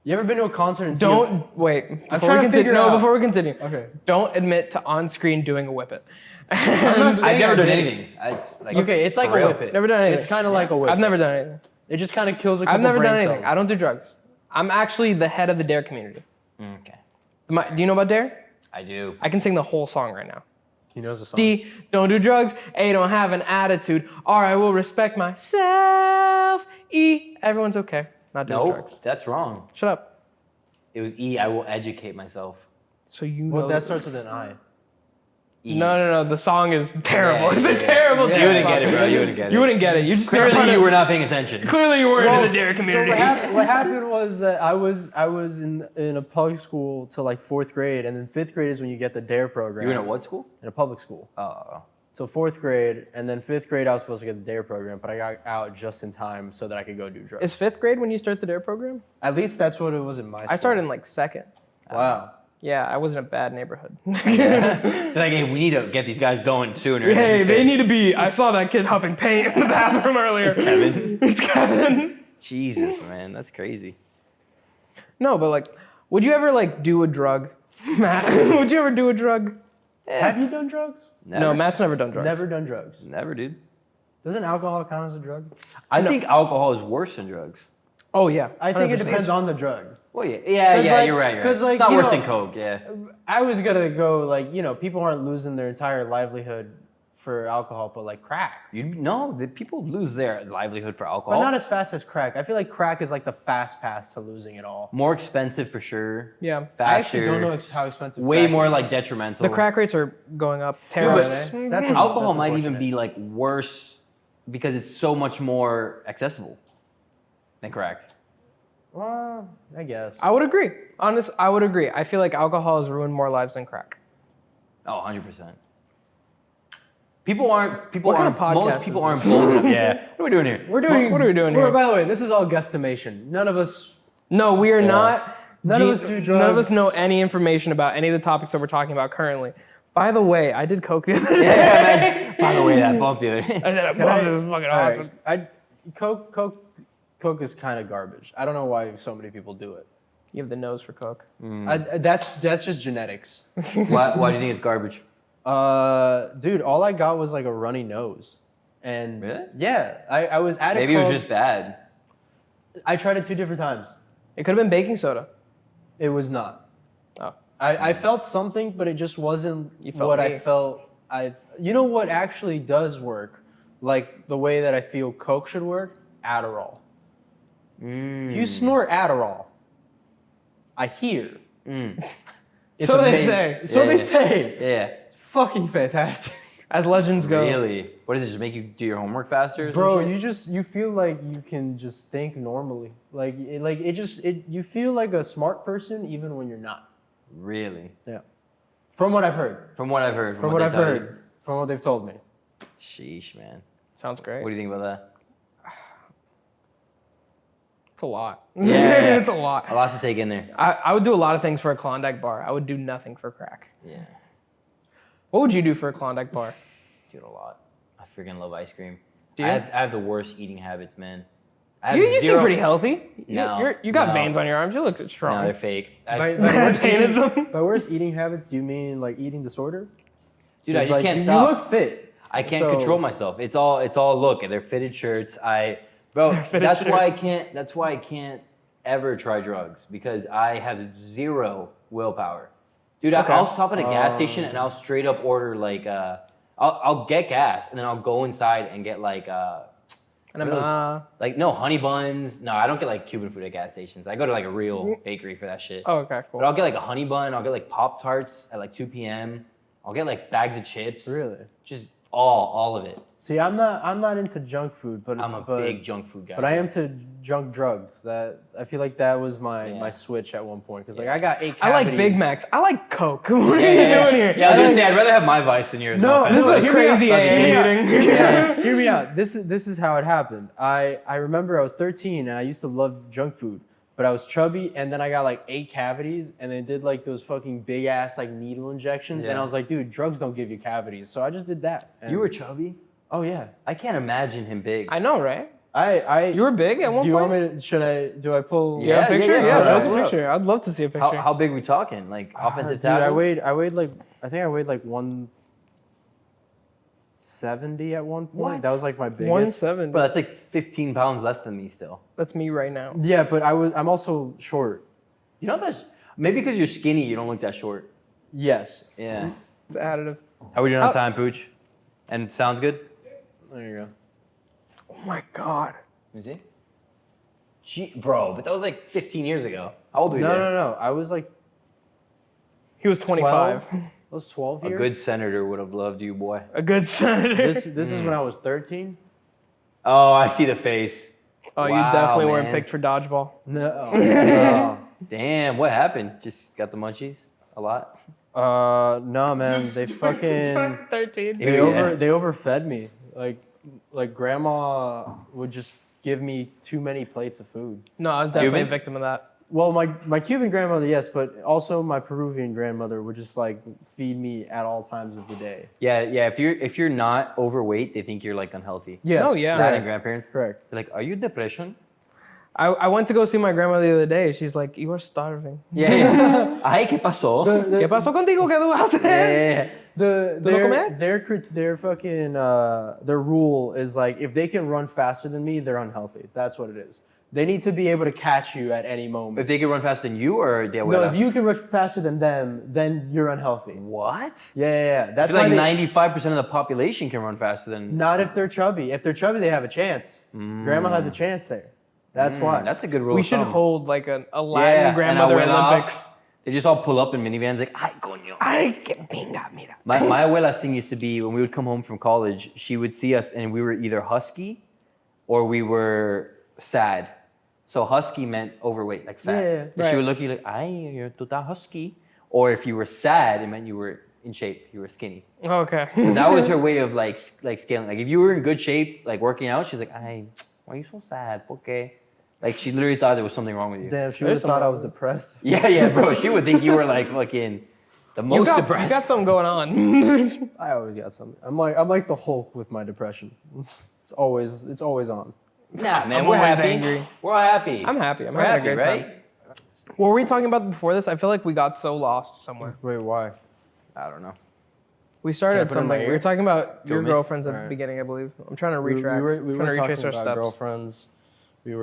you ever been to a concert and Don't wait. I'm Before trying we to figure out. before we continue. Okay. Don't admit to on screen doing a whip it. not I've saying never I done did. anything. It's like, Okay, it's like for a real. whip it. Never done anything. It's kind of like a whip. I've never done anything. It just kind of kills a couple I've never brain done anything. cells. I don't do drugs. I'm actually the head of the Dare community. Okay, Do you know about Dare? I do. I can sing the whole song right now. He knows the song. D, don't do drugs. A, don't have an attitude. R, I will respect myself. E, everyone's okay. Not doing Nope, drugs. that's wrong. Shut up. It was E, I will educate myself. So you Well, know. that starts with an I. E. No. The song is terrible. Yeah, It's a terrible. Yeah, You wouldn't song. get it, bro. You wouldn't get it. You wouldn't get it. You just never Clearly, put you it- were not paying attention. Clearly, you weren't in the Dare community. So what happened was that I was in a public school till like 4th grade, and then 5th grade is when you get the Dare program. You were in a what school? In a public school. Oh. So 4th grade, and then 5th grade I was supposed to get the Dare program, but I got out just in time so that I could go do drugs. Is 5th grade when you start the Dare program? At least that's what it was in my school. I started in like 2nd. Wow. Yeah, I was in a bad neighborhood. They're like, hey, we need to get these guys going sooner. Hey, they need to be. I saw that kid huffing paint in the bathroom earlier. It's Kevin. It's Kevin. Jesus, man, that's crazy. No, but like, would you ever like do a drug, Matt? Would you ever do a drug? Have you done drugs? Never. No, Matt's never done drugs. Never done drugs. Never, dude. Doesn't alcohol count as a drug? I think alcohol is worse than drugs. Oh yeah. I think it 100%. depends on the drug. Well, yeah, 'Cause, like- you're right. 'cause, like, it's not you worse know- than Coke, yeah. I was gonna go like, people aren't losing their entire livelihood for alcohol, but like crack. The people lose their livelihood for alcohol. But not as fast as crack. I feel like crack is like the fast pass to losing it all. More expensive for sure. Yeah. Faster. I actually don't know how expensive. Way crack more is. like detrimental. The crack rates are going up Dude, terribly. but that's Alcohol that's might even unfortunate. be like worse because it's so much more accessible than crack. Well, I guess. I would agree. I would agree. I feel like alcohol has ruined more lives than crack. Oh, 100%. People aren't. What kind of podcast Most people is aren't this? bold enough. Yeah. What are we doing here? What are we doing here? By the way, this is all guesstimation. None of us. No, we are not. None of us do drugs. None of us know any information about any of the topics that we're talking about currently. By the way, I did coke the other day. Yeah, imagine. By the way, that bump the other day. I did a Can bump. I- This is fucking all right, awesome. Coke is kind of garbage. I don't know why so many people do it. You have the nose for coke. That's just genetics. Why do you think it's garbage? Dude, all I got was like a runny nose, and Really? yeah, I was at Maybe it was Coke. just bad. I tried it 2 different times. It could have been baking soda. It was not. Oh. I felt something, but it just wasn't You felt what me. I felt. You know what actually does work, like the way that I feel Coke should work? Adderall. If you snort Adderall, I hear. It's So they amazing. say. So Yeah, they yeah. say. Yeah. It's fucking fantastic. As legends go. Really? What does it just make you do your homework faster? Or Bro, something? you feel like you can just think normally. You feel like a smart person even when you're not. Really? Yeah. From what I've heard. From what I've heard. From what they I've tell you. heard. From what they've told me. Sheesh, man. Sounds great. What do you think about that? It's a lot. Yeah. It's a lot. A lot to take in there. I would do a lot of things for a Klondike bar. I would do nothing for crack. Yeah. What would you do for a Klondike bar? Dude, a lot. I freaking love ice cream. Do you? I have the worst eating habits, man. I have You seem zero- pretty healthy. No, You got no. veins on your arms. You look strong. No, they're fake. By I painted them. worst eating habits, do you mean like eating disorder? Dude, I 'Cause, just like, can't you stop. look fit. I can't So- control myself. It's all look. They're fitted shirts. Bro, fitted that's why I shirts. can't. That's why I can't ever try drugs because I have zero willpower. Dude, Okay. I'll stop at a gas station and I'll straight up order like I'll get gas and then I'll go inside and get like And I'm what are those- no honey buns. No, I don't get like Cuban food at gas stations. I go to like a real bakery for that shit. oh, okay, cool. But I'll get like a honey bun. I'll get like Pop-Tarts at like 2 p.m. I'll get like bags of chips. Really? Just all of it. See, I'm not into junk food, but I'm a big junk food guy. But I am to junk drugs. That I feel like that was my switch at one point because like I got 8 I cavities. like Big Macs. I like Coke. What are you doing here? Yeah, I was gonna say I'd rather have my vice than yours. No, this is a crazy AA meeting. Hear me out. This is how it happened. I remember I was 13 and I used to love junk food, but I was chubby and then I got like 8 cavities and they did like those fucking big ass like needle injections and I was like, dude, drugs don't give you cavities. So I just did that. And You were chubby? Oh yeah. I can't imagine him big. I know, right? You You were big at one Do you point? want me to, do I pull? Yeah, a picture? Yeah, show us a Alright. picture. I'd love to see a picture. How big we talking? Like offensive Dude, tackle? I weighed like, I think I weighed like 170 at one point. What? That was like my biggest. 170. But that's like 15 pounds less than me still. That's me right now. Yeah, but I'm also short. You know that's maybe because you're skinny, you don't look that short. Yes. Yeah. It's additive. How are we doing on time, Pooch? And sounds good? There you go. Oh my God. Is he? Gee, bro, but that was like 15 years ago. How old were you? No. I was like He was 25. 12. I was 12 A here. good senator would have loved you, boy. A good senator. This is when I was 13. Oh, I see the face. Oh, you Wow, definitely weren't man. picked for dodgeball. No. Damn, what happened? Just got the munchies a lot? No, man. They fucking 13. they overfed me. Like grandma would just give me too many plates of food. No, I was definitely Cuban? a victim of that. Well, my Cuban grandmother, yes, but also my Peruvian grandmother would just like feed me at all times of the day. Yeah. If you're not overweight, they think you're like unhealthy. Yes. Oh, yeah. Dad and Correct. grandparents. Correct. They're like, are you depression? I went to go see my grandma the other day. She's like, you are starving. Yeah. Ay, ¿qué pasó? ¿Qué pasó contigo? ¿Qué tú haces? Yeah. Their fucking their rule is like if they can run faster than me, they're unhealthy. That's what it is. They need to be able to catch you at any moment. If they can run faster than you or they No, if you can run faster than them, then you're unhealthy. What? Yeah. I That's feel why like they, 95% of the population can run faster than. not if they're chubby. If they're chubby, they have a chance. Grandma has a chance there. That's why. That's a good rule. We of should thumb. hold like a Latin and grandmother abuela Olympics. off. They just all pull up in minivans like, ay, coño. Ay, qué pinga, mira. My abuela's thing used to be when we would come home from college, she would see us and we were either husky or we were sad. So husky meant overweight, like fat. Yeah, And right. She would look at you like, ay, tú estás husky. Or if you were sad, it meant you were in shape, you were skinny. Okay. That was her way of like scaling. Like if you were in good shape, like working out, she's like, ay, why are you so sad? ¿Por qué? Like she literally thought there was something wrong with you. Damn, she would have thought I was depressed. Yeah, bro. She would think you were like fucking the most You depressed. got something going on. I always got something. I'm like the Hulk with my depression. It's always on. Nah, man, I'm we're always happy. angry. We're all happy. I'm happy. I'm We're having happy, a great right? time. What were we talking about before this? I feel like we got so lost somewhere. Wait, why? I don't know. We started Can I put it in my something. We ear? were talking about your me? girlfriends at the Alright. beginning, I believe. I'm trying to We retrace. were trying to talking retrace our about steps. girlfriends. We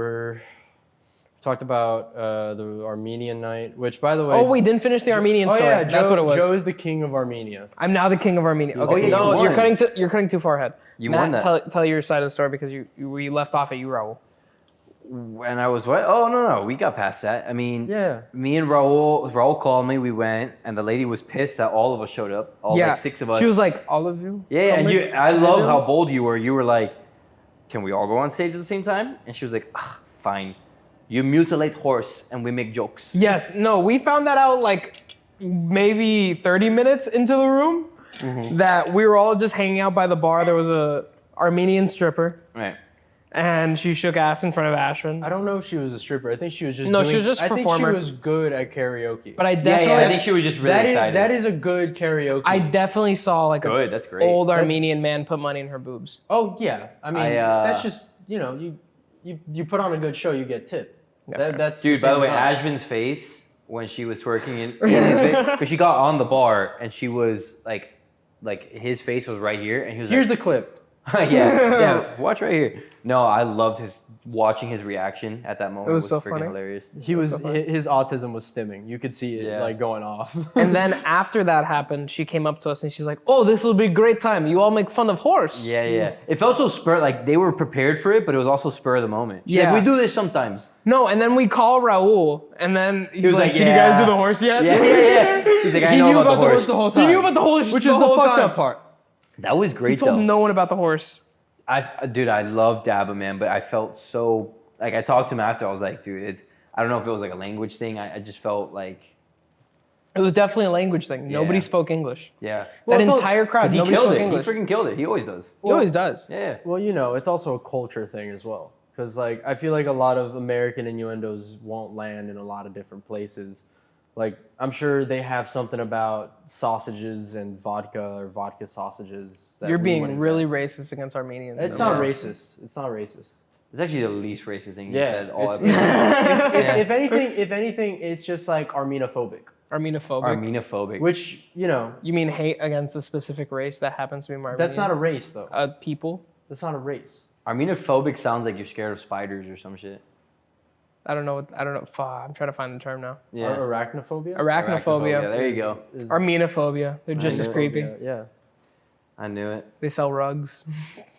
talked about the Armenian night, which by the way. Oh, we didn't finish the Armenian Oh story. yeah, That's what it was. Joe is the king of Armenia. I'm now the king of Armenia. Oh, Okay, yeah, no, you you're won. cutting too far ahead. You Matt, won that. Tell your side of the story because we left off at you, Raul. When I was what? Oh no, we got past that. I mean, Yeah. me and Raul called me. We went, and the lady was pissed that all of us showed up. All like 6 of us. She was like, all of you? yeah, and Coming? I love how bold you were. You were like, "Can we all go on stage at the same time?" And she was like, "Fine." You mutilate horse, and we make jokes. Yes, no, we found that out like maybe 30 minutes into the room that we were all just hanging out by the bar. There was a Armenian stripper Right. and she shook ass in front of Ashwin. I don't know if she was a stripper. I think she was just. No, she was just a I think performer. she was good at karaoke. But I Yeah, definitely I think she was just really excited. That is a good karaoke. I definitely saw like Good. a That's great. old Armenian man put money in her boobs. Oh yeah, I mean that's just you put on a good show, you get tipped. That's Dude, the by same the way, with us. Ashvin's face when she was twerking in his face, because she got on the bar and she was like his face was right here, and he was Here's like, the clip. yeah, watch right here. No, I loved watching his reaction at that moment. It was so freaking funny. hilarious. His autism was stimming. You could see it Yeah. like going off. And then after that happened, she came up to us and she's like, "Oh, this will be a great time. You all make fun of horse." Yeah. It felt so like they were prepared for it, but it was also spur of the moment. She's Yeah. like, we do this sometimes. No, and then we call Raul, and then he's was like, like, "Did you guys do the horse yet?" Yeah. He's like, I He know knew about the horse. the whole He time. knew about the horse, which the is the whole fucked time. up part. That was He great told though. no one about the horse. Dude, I love Daba, man, but I felt so like I talked to him after. I was like, dude, I don't know if it was like a language thing. I just felt like, It was definitely a language thing. Nobody Yeah. spoke English. yeah. That it's all- entire crowd, He nobody killed spoke it. English. He freaking killed it. He always does. He always does. Yeah. Well, you know, it's also a culture thing as well. Because, like, I feel like a lot of American innuendos won't land in a lot of different places. Like, I'm sure they have something about sausages and vodka or vodka sausages. That You're we being wouldn't really get. racist against Armenians. It's No. not racist. It's not racist. It's actually the least racist thing you Yeah. said all it's- episode. if anything, it's just like Armenophobic. Armenophobic. Armenophobic. Which, you know, You mean hate against a specific race that happens to be Armenians? that's not a race, though. People? That's not a race. Armenophobic sounds like you're scared of spiders or some shit. I don't know. Fuck, I'm trying to find the term now. Yeah. Arachnophobia? Arachnophobia. There you go. Is- Armenophobia. They're just as creepy. Yeah. I knew it. They sell rugs.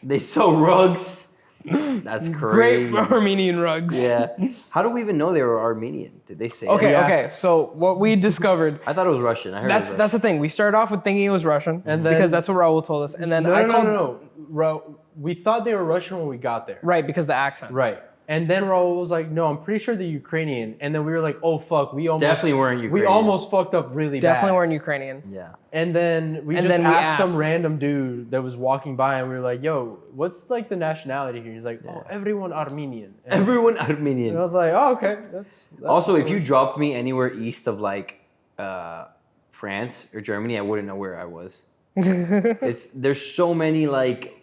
They sell rugs. That's crazy. Great Armenian rugs. Yeah. How do we even know they were Armenian? Did they say? Okay, that? okay. So what we discovered, I thought it was Russian. I heard that's the thing. We started off with thinking it was Russian, And then- because that's what Raul told us. And then No, I no, called, no. We thought they were Russian when we got there. Right, because the accents. Right. And then Raul was like, no, I'm pretty sure they're Ukrainian. And then we were like, oh, fuck. We almost Definitely weren't We Ukrainian. almost fucked up really Definitely bad. weren't Ukrainian. Yeah. And then we And just then we asked some asked. random dude that was walking by and we were like, yo, what's like the nationality here? He's like, oh, everyone Armenian. And, Everyone and I Armenian. was like, oh, okay. That's Also, if cool. you dropped me anywhere east of like France or Germany, I wouldn't know where I was. There's so many like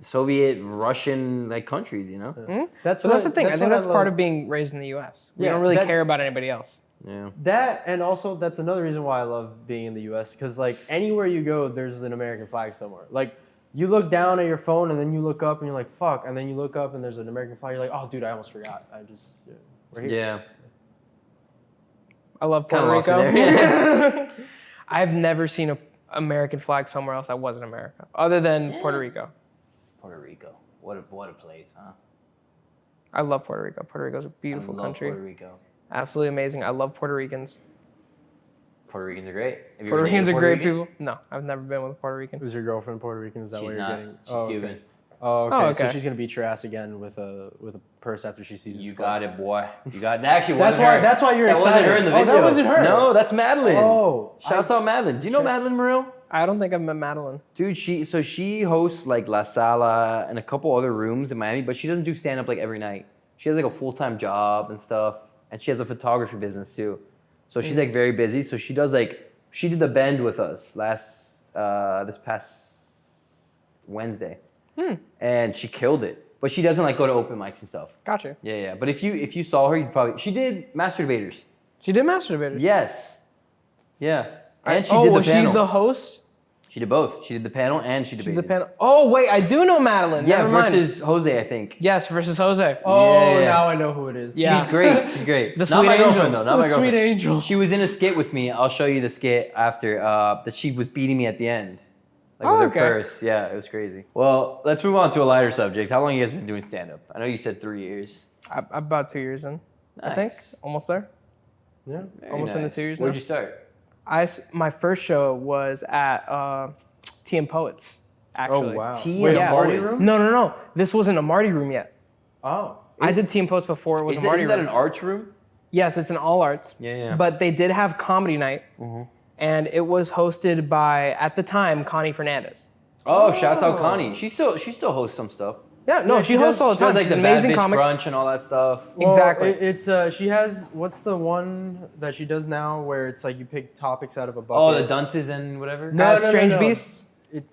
Soviet, Russian like countries, you know. That's So what that's the thing. I think that's love. part of being raised in the U.S. We Yeah, don't really that- care about anybody else. Yeah. That, and also that's another reason why I love being in the U.S. Because like anywhere you go, there's an American flag somewhere. Like you look down at your phone and then you look up and you're like, fuck, and then you look up and there's an American flag. You're like, oh, dude, I almost forgot. We're here. Yeah. I love Kinda Puerto lost me Rico. there. I've never seen an American flag somewhere else that wasn't America, other than Puerto Rico. Puerto Rico. What a place, huh? I love Puerto Rico. Puerto Rico's a beautiful I love country. Puerto Rico. Absolutely amazing. I love Puerto Ricans. Puerto Ricans are great. Have you Puerto ever dated Ricans a are Puerto great Rican? people. No, I've never been with a Puerto Rican. Who's your girlfriend, Puerto Rican? Is that She's what you're not. getting? She's oh, Cuban. Okay. Oh, okay. Oh, So okay. she's gonna beat your ass again with a purse after she sees You the got skull. it, boy. You got it. Actually, That's wasn't why. her. That's why you're That excited. wasn't her in the Oh, video. that wasn't her. No, that's Madeline. Oh, Shouts out Madeline. Do you know Madeline Morrill? I don't think I've met Madeline. Dude, she hosts like La Sala and a couple other rooms in Miami, but she doesn't do stand up like every night. She has like a full-time job and stuff, and she has a photography business too. So she's like very busy. So she does like she did the Bend with us this past Wednesday, and she killed it. But she doesn't like go to open mics and stuff. Gotcha. Yeah, yeah. But if you saw her, you'd probably she did Master Debaters. She did Master Debater. Yes. Yeah. And she oh, did the was panel. she the host? She did both. She did the panel and she She debated. did the panel. Oh wait, I do know Madeline. Yeah, Never mind. versus Jose, I think. Yes, versus Jose. Oh, Yeah. now I know who it is. Yeah. She's great. She's great. The Not sweet my angel. girlfriend though. Not my The girlfriend. sweet angel. She was in a skit with me. I'll show you the skit after. That she was beating me at the end, like Oh, with her okay. purse. Yeah, it was crazy. Well, let's move on to a lighter subject. How long you guys been doing stand up? I know you said 3 years. I'm about 2 years in. I think Nice. almost there. Yeah. Very almost in the nice. 2 years Where'd now. you start? My first show was at Tea and Poets. Actually. Oh wow. Tea Wait, and a party Poets. room? No. This wasn't a Marty room yet. Oh. I did Tea and Poets before it was a Marty Isn't that room. an arts room? Yes, it's an all arts. Yeah, yeah. But they did have comedy night, and it was hosted by at the time Connie Fernandez. Oh, shouts out Connie. She still hosts some stuff. Yeah, no, Yeah, she she hosts does- all the She does time. like She's the an bad amazing bitch comic. brunch and all that stuff. Well, Exactly. It's she has what's the one that she does now where it's like you pick topics out of a bucket. Oh, the dunces and whatever. No, At no, no, Strange no. Beasts.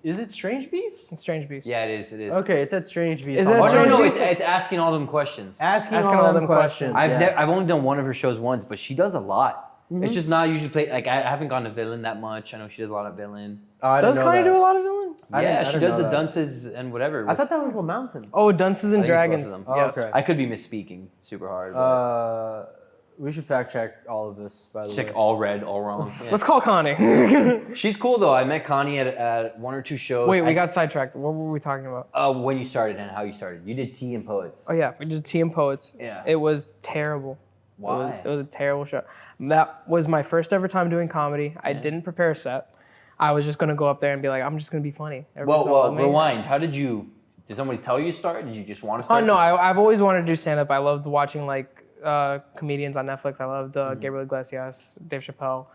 Is it Strange Beasts? Strange Beasts. Yeah, it is. It is. Okay, it's at Strange Beasts. Is on that Oh no, Strange no, Beasts? it's asking all them questions. Asking Asking all them questions. questions. I've only done one of her shows once, but she does a lot. Mm-hmm. It's just not usually play like I haven't gone to villain that much. I know she does a lot of villain. Oh, I didn't Does know Connie that. do a lot of villain? I Yeah, didn't- I she didn't does know the that. dunces and whatever. I thought that was La Mountain. Oh, Dunces and I think it's both Dragons. of them. Oh, Yes. okay. I could be misspeaking super hard. But We should fact check all of this, by the it's way. like all red, all wrong. Yeah. Let's call Connie. She's cool though. I met Connie at one or two shows. Wait, we got sidetracked. What were we talking about? when you started and how you started. You did Tea and Poets. Oh yeah, we did Tea and Poets. Yeah. It was terrible. Why? It was a terrible show. That was my first ever time doing comedy. I didn't prepare a set. I was just gonna go up there and be like, I'm just gonna be funny. Everybody's gonna Well, love me. rewind. How did you? Did somebody tell you to start? Did you just want to Oh start? no, I've always wanted to do stand up. I loved watching like comedians on Netflix. I loved Gabriel Iglesias, Dave Chappelle.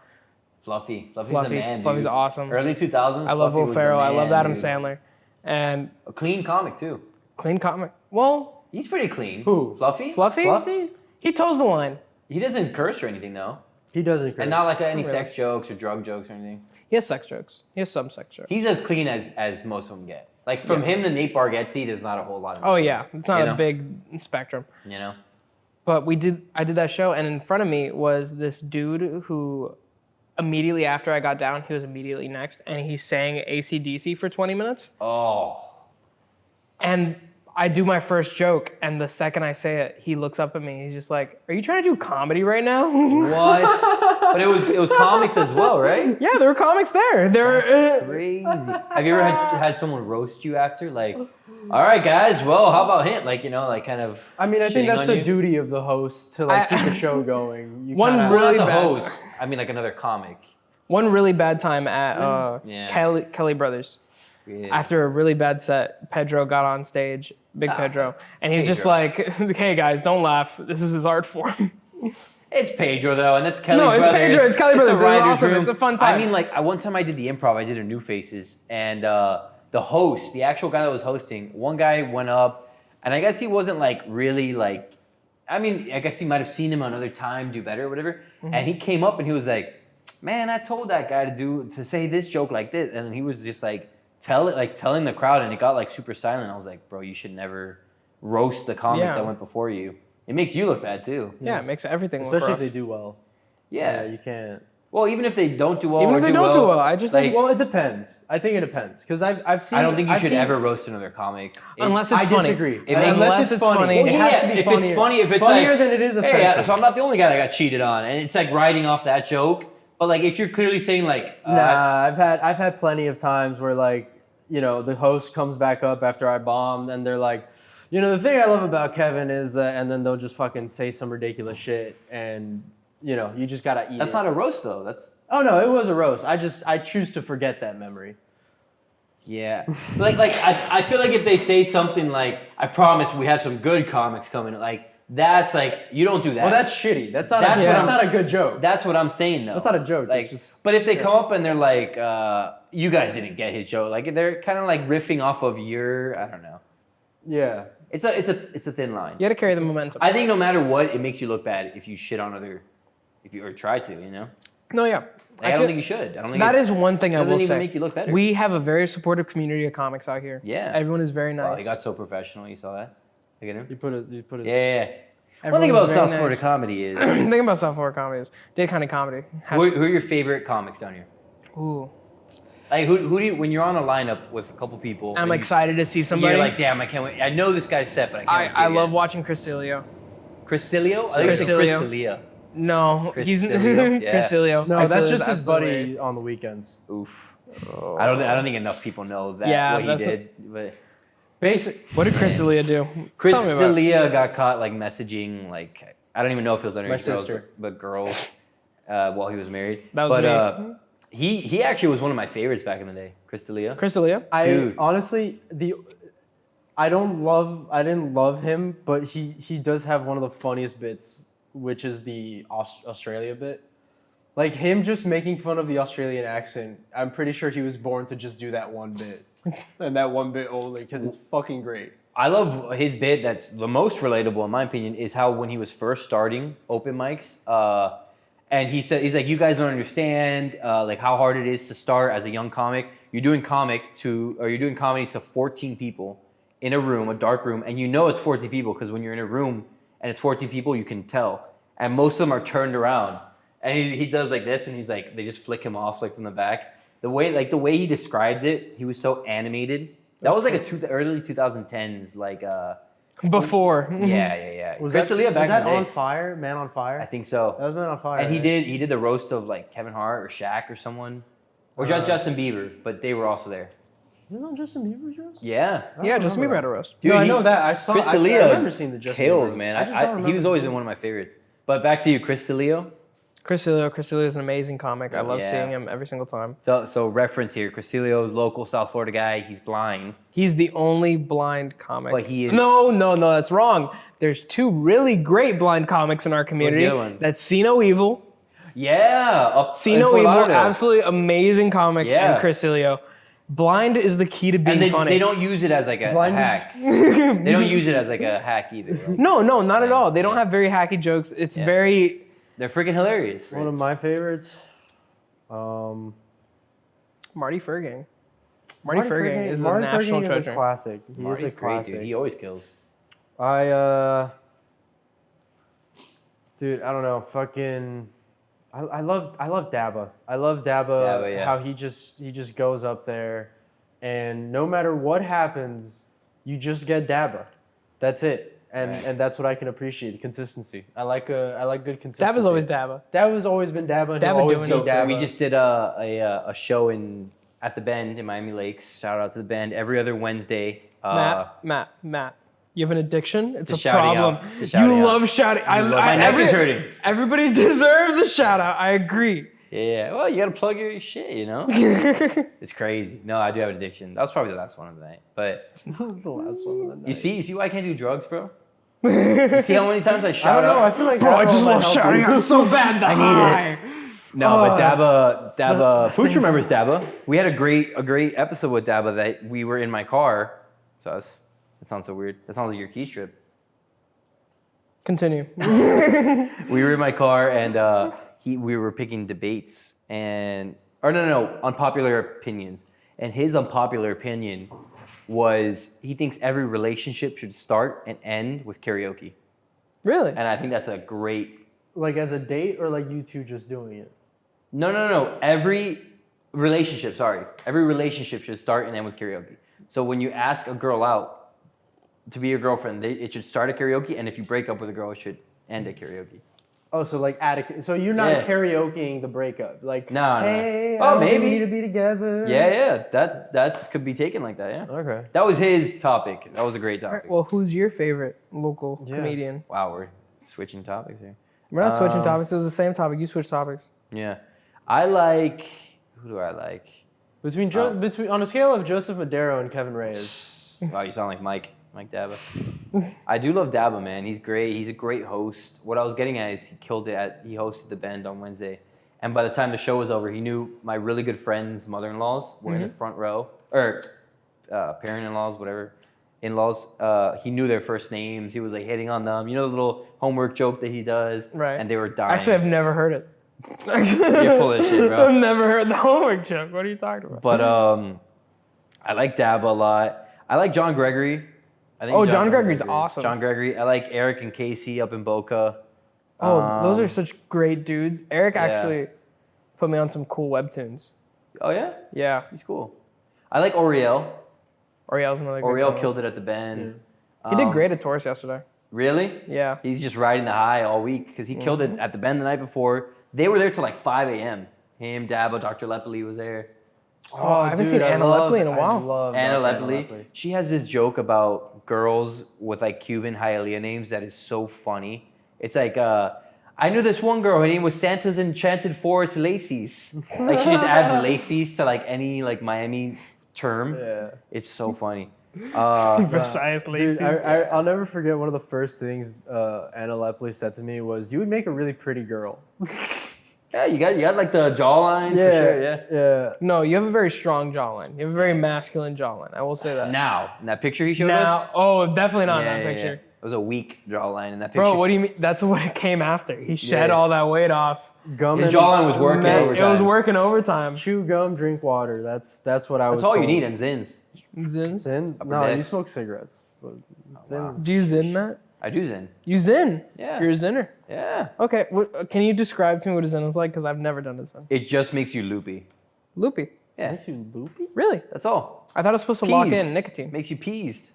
Fluffy's the Fluffy. man, dude. Fluffy's awesome. Early 2000s. I love Fluffy Will was the Ferrell. I man, loved Adam dude. Sandler, and A clean comic too. clean comic. Well, He's pretty clean. Who? Fluffy? Fluffy. He toes the line. He doesn't curse or anything though, He doesn't curse. and not like any Really? sex jokes or drug jokes or anything. He has sex jokes. He has some sex jokes. He's as clean as most of them get. Like from him to Nate Bargatze, there's not a whole lot of. Oh yeah, it's not You a know? big spectrum. You know. But I did that show, and in front of me was this dude who, immediately after I got down, he was immediately next, and he sang AC/DC for 20 minutes. Oh. And I do my first joke, and the second I say it, he looks up at me. He's just like, "Are you trying to do comedy right now?" What? But it was comics as well, right? Yeah, there were comics there. There were. Crazy. Have you ever had someone roast you after? Like, all right, guys. Well, how about him? Like, like kind of. I mean, I think shitting that's on the you? duty of the host to like I- keep the show going. You One kinda- Well, really not the bad host. I mean, like another comic. One really bad time at Yeah. Kelly Brothers. Yeah. After a really bad set, Pedro got on stage, Big Pedro, and he's just Pedro. like, "Hey guys, don't laugh. This is his art form." It's Pedro though, and that's Kelly No, it's Brothers. Pedro, it's Kelly Brothers. It's writer's awesome. room. It's a fun time. I mean, like, one time I did the improv. I did a New Faces, and the host, the actual guy that was hosting, one guy went up, and I guess he wasn't like really like. I mean, I guess he might have seen him another time do better or whatever. And he came up and he was like, "Man, I told that guy to say this joke like this," and he was just like telling the crowd, and it got like super silent. I was like, "Bro, you should never roast the comic Yeah. that went before you. It makes you look bad too." Yeah, it makes everything look especially rough. if they do well. Yeah. You can't. Well, even if they don't do well, Even or if they do don't well, do well, I just like, think, Well, it depends. I think it depends because I've seen. I don't think you I've should seen- ever roast another comic. unless it's I funny. disagree. It makes- Unless it's funny. Well, It yeah, has to be if funnier. it's funny, if it's funnier like, than it is hey, offensive. so I'm not the only guy that got cheated on, and it's like riding off that joke. But like, if you're clearly saying like, Nah, I've had plenty of times where like, the host comes back up after I bombed and they're like, the thing I love about Kevin is that, and then they'll just fucking say some ridiculous shit and, you just gotta eat that's it. not a roast though. That's Oh no, it was a roast. I choose to forget that memory. yeah. like I feel like if they say something like, "I promise we have some good comics coming," like that's like you don't do that. Well, that's shitty. That's not That's a, what that's I'm- not a good joke. That's what I'm saying though. That's not a joke. Like, It's just but if they come up and they're like, "You guys didn't get his joke," like they're kind of like riffing off of your, I don't know. yeah. It's a thin line. You got to carry the momentum. I think no matter what, it makes you look bad if you shit on or try to, No, yeah. Like, I don't feel- think you should. I don't think That is one thing I doesn't will even say. make you look better. We have a very supportive community of comics out here. Yeah. Everyone is very nice. Wow, he got so professional. You saw that? Look at him. You put his Yeah. One Everyone thing is about very South nice. Florida comedy is The thing about South Florida comedy is Dade County comedy. Has, who are your favorite comics down here? ooh. Like who do you, when you're on a lineup with a couple people? I'm and excited to see somebody. You're like, damn, I can't wait. I know this guy's set, but I can't wait to see I it love again." watching Crisilio. Crisilio. I think it's Crisilio. Crisilio. No, he's Crisilio, yeah. Crisilio. No, that's Crisilio's just his buddy hilarious. on the weekends. Oof. I don't think enough people know that Yeah, what he that's did. But Basic. What did Crisilio do? Chris Tell me about it. D'Elia got caught like messaging like I don't even know if it was underage My girls, sister. but girls while he was married. That was but me. he actually was one of my favorites back in the day, Chris D'Elia. Crisilio? I Dude. honestly I didn't love him, but he does have one of the funniest bits, which is the Australia bit. Like him just making fun of the Australian accent. I'm pretty sure he was born to just do that one bit. And that one bit only, because it's fucking great. I love his bit that's the most relatable in my opinion is how when he was first starting open mics, and he's like, you guys don't understand like how hard it is to start as a young comic. You're doing comedy to 14 people in a room, a dark room, and it's 14 people because when you're in a room and it's 14 people, you can tell. And most of them are turned around. And he does like this, and he's like, they just flick him off like from the back. The way he described it, he was so animated. That was like early 2010s, like Before. yeah. Was Chris D'Elia back that in the day. On Fire? Man on Fire? I think so. That was Man on Fire. And he right? did the roast of like Kevin Hart or Shaq or someone, or just Justin Bieber, but they were also there. Was it on Justin Bieber's roast? Yeah. Yeah, don't Justin remember Bieber had a roast. Dude, no, I he- know that. Chris I D'Elia remember seeing the Justin Bieber kills, roast. man. I just don't He remember was always the been one of my favorites. But back to you, Chris D'Elia. Crisilio is an amazing comic. I love Yeah. seeing him every single time. So reference here, Crisilio, local South Florida guy. He's blind. He's the only blind comic. But he is- No, that's wrong. There's 2 really great blind comics in our community. other one? That's See No Evil. Yeah, up See in No Fort Evil, Lauderdale. absolutely amazing comic. Yeah. And Crisilio. Blind is the key to being And funny. they don't use it as like a Blind is- hack. They don't use it as like a hack either. Like, No, not at all. They don't have very hacky jokes. It's very. they're freaking hilarious. One of my favorites. Um, Marty Fergang. Marty Fergang is a national Fergang treasure. is a classic. He Marty's is a great, classic. dude. He always kills. Dude, I don't know. Fucking, I love Dabba. I love Dabba. Dabba, yeah. How he just goes up there, and no matter what happens, you just get Dabba. That's it. And that's what I can appreciate, consistency. I like good consistency. Dabba's always Dabba. Dabba's always been Dabba. And Dabba he'll always doing be his Dabba. We just did a show at the Bend in Miami Lakes. Shout out to the Bend every other Wednesday. Matt. You have an addiction. It's To a shouting problem. out. To shouting You out. love shouting. My neck is hurting. Everybody deserves a shout out. I agree. Yeah, well, you gotta plug your shit, you know? It's crazy. No, I do have an addiction. That was probably the last one of the night. But That's the last one of the night. you see why I can't do drugs, bro? You see how many times I I shout don't know. I out? feel like Bro, I Adderall just might love help shouting you. out so bad. The I need high. No, but Dabba, Pooch things- remembers Dabba. We had a great episode with Dabba that we were in my car. So that sounds so weird. That sounds like your key strip. Continue. We were in my car and we were picking debates unpopular opinions. And his unpopular opinion was he thinks every relationship should start and end with karaoke. Really? And I think that's a great. Like as a date or like you two just doing it? No. Every relationship should start and end with karaoke. So when you ask a girl out to be your girlfriend, it should start at karaoke, and if you break up with a girl, it should end at karaoke. Oh, so like so you're not Yeah. karaokeing the breakup, like No. hey, Oh, I maybe. we need to be together. Yeah. That could be taken like that. Yeah. Okay. That was his topic. That was a great topic. Well, who's your favorite local Yeah. comedian? Wow, we're switching topics here. We're not switching topics. It was the same topic. You switched topics. Yeah, I like. Who do I like? Between on a scale of Joseph Medero and Kevin Reyes. Wow, you sound like Mike Dabba. I do love Dabba, man. He's great. He's a great host. What I was getting at is he killed it. He hosted the Bend on Wednesday, and by the time the show was over, he knew my really good friends' mother-in-laws were in the front row, or parent-in-laws, whatever, in-laws. He knew their first names. He was like hitting on them. You know the little homework joke that he does. Right. And they were dying. Actually, I've never heard it. You're full of shit, bro. I've never heard the homework joke. What are you talking about? But I like Dabba a lot. I like John Gregory. I think John Gregory's awesome. John Gregory. I like Eric and Casey up in Boca. Those are such great dudes. Eric Yeah. actually put me on some cool webtoons. Oh yeah, Yeah. he's cool. I like Oriel. Oriel's another good Oriel comic. killed it at the Bend. He did great at Taurus yesterday. Really? Yeah. He's just riding the high all week because he killed it at the Bend the night before. They were there till like 5 a.m. Him, Dabba, Dr. Lepoli was there. Oh, I haven't seen Anna Lepoli in a while. I love Anna Dr. Lepoli. She has this joke about girls with like Cuban Hialeah names that is so funny. It's like, I knew this one girl, her name was Santa's Enchanted Forest Lacey's. Like she just adds Lacey's to like any like Miami term. Yeah. It's so funny. Precise Dude, I'll never forget one of the first things Anna Lepoli said to me was, "You would make a really pretty girl." Yeah, you got like the jawline for sure, yeah. No, you have a very strong jawline. You have a very masculine jawline. I will say that. Now, in that picture he showed Now, us. oh, definitely not in Yeah, that yeah, picture. yeah. It was a weak jawline in that picture. Bro, what do you mean? That's what it came after. He shed Yeah. all that weight off. Gum His and jawline was working Man, overtime. it was working overtime. chew gum, drink water. That's what I was. That's all you told. need, and Zins. Zin? Zins? Upper No, you decks. smoke cigarettes. But Zins. Do you zin, Matt? I do Zin. You zin? Yeah. You're a zinner. Yeah. Okay, can you describe to me what a zin is like? Because I've never done a zin. It just makes you loopy. Loopy. Yeah. Makes you loopy? Really? That's all. I thought it was supposed to lock Peased. in nicotine. Makes you peased.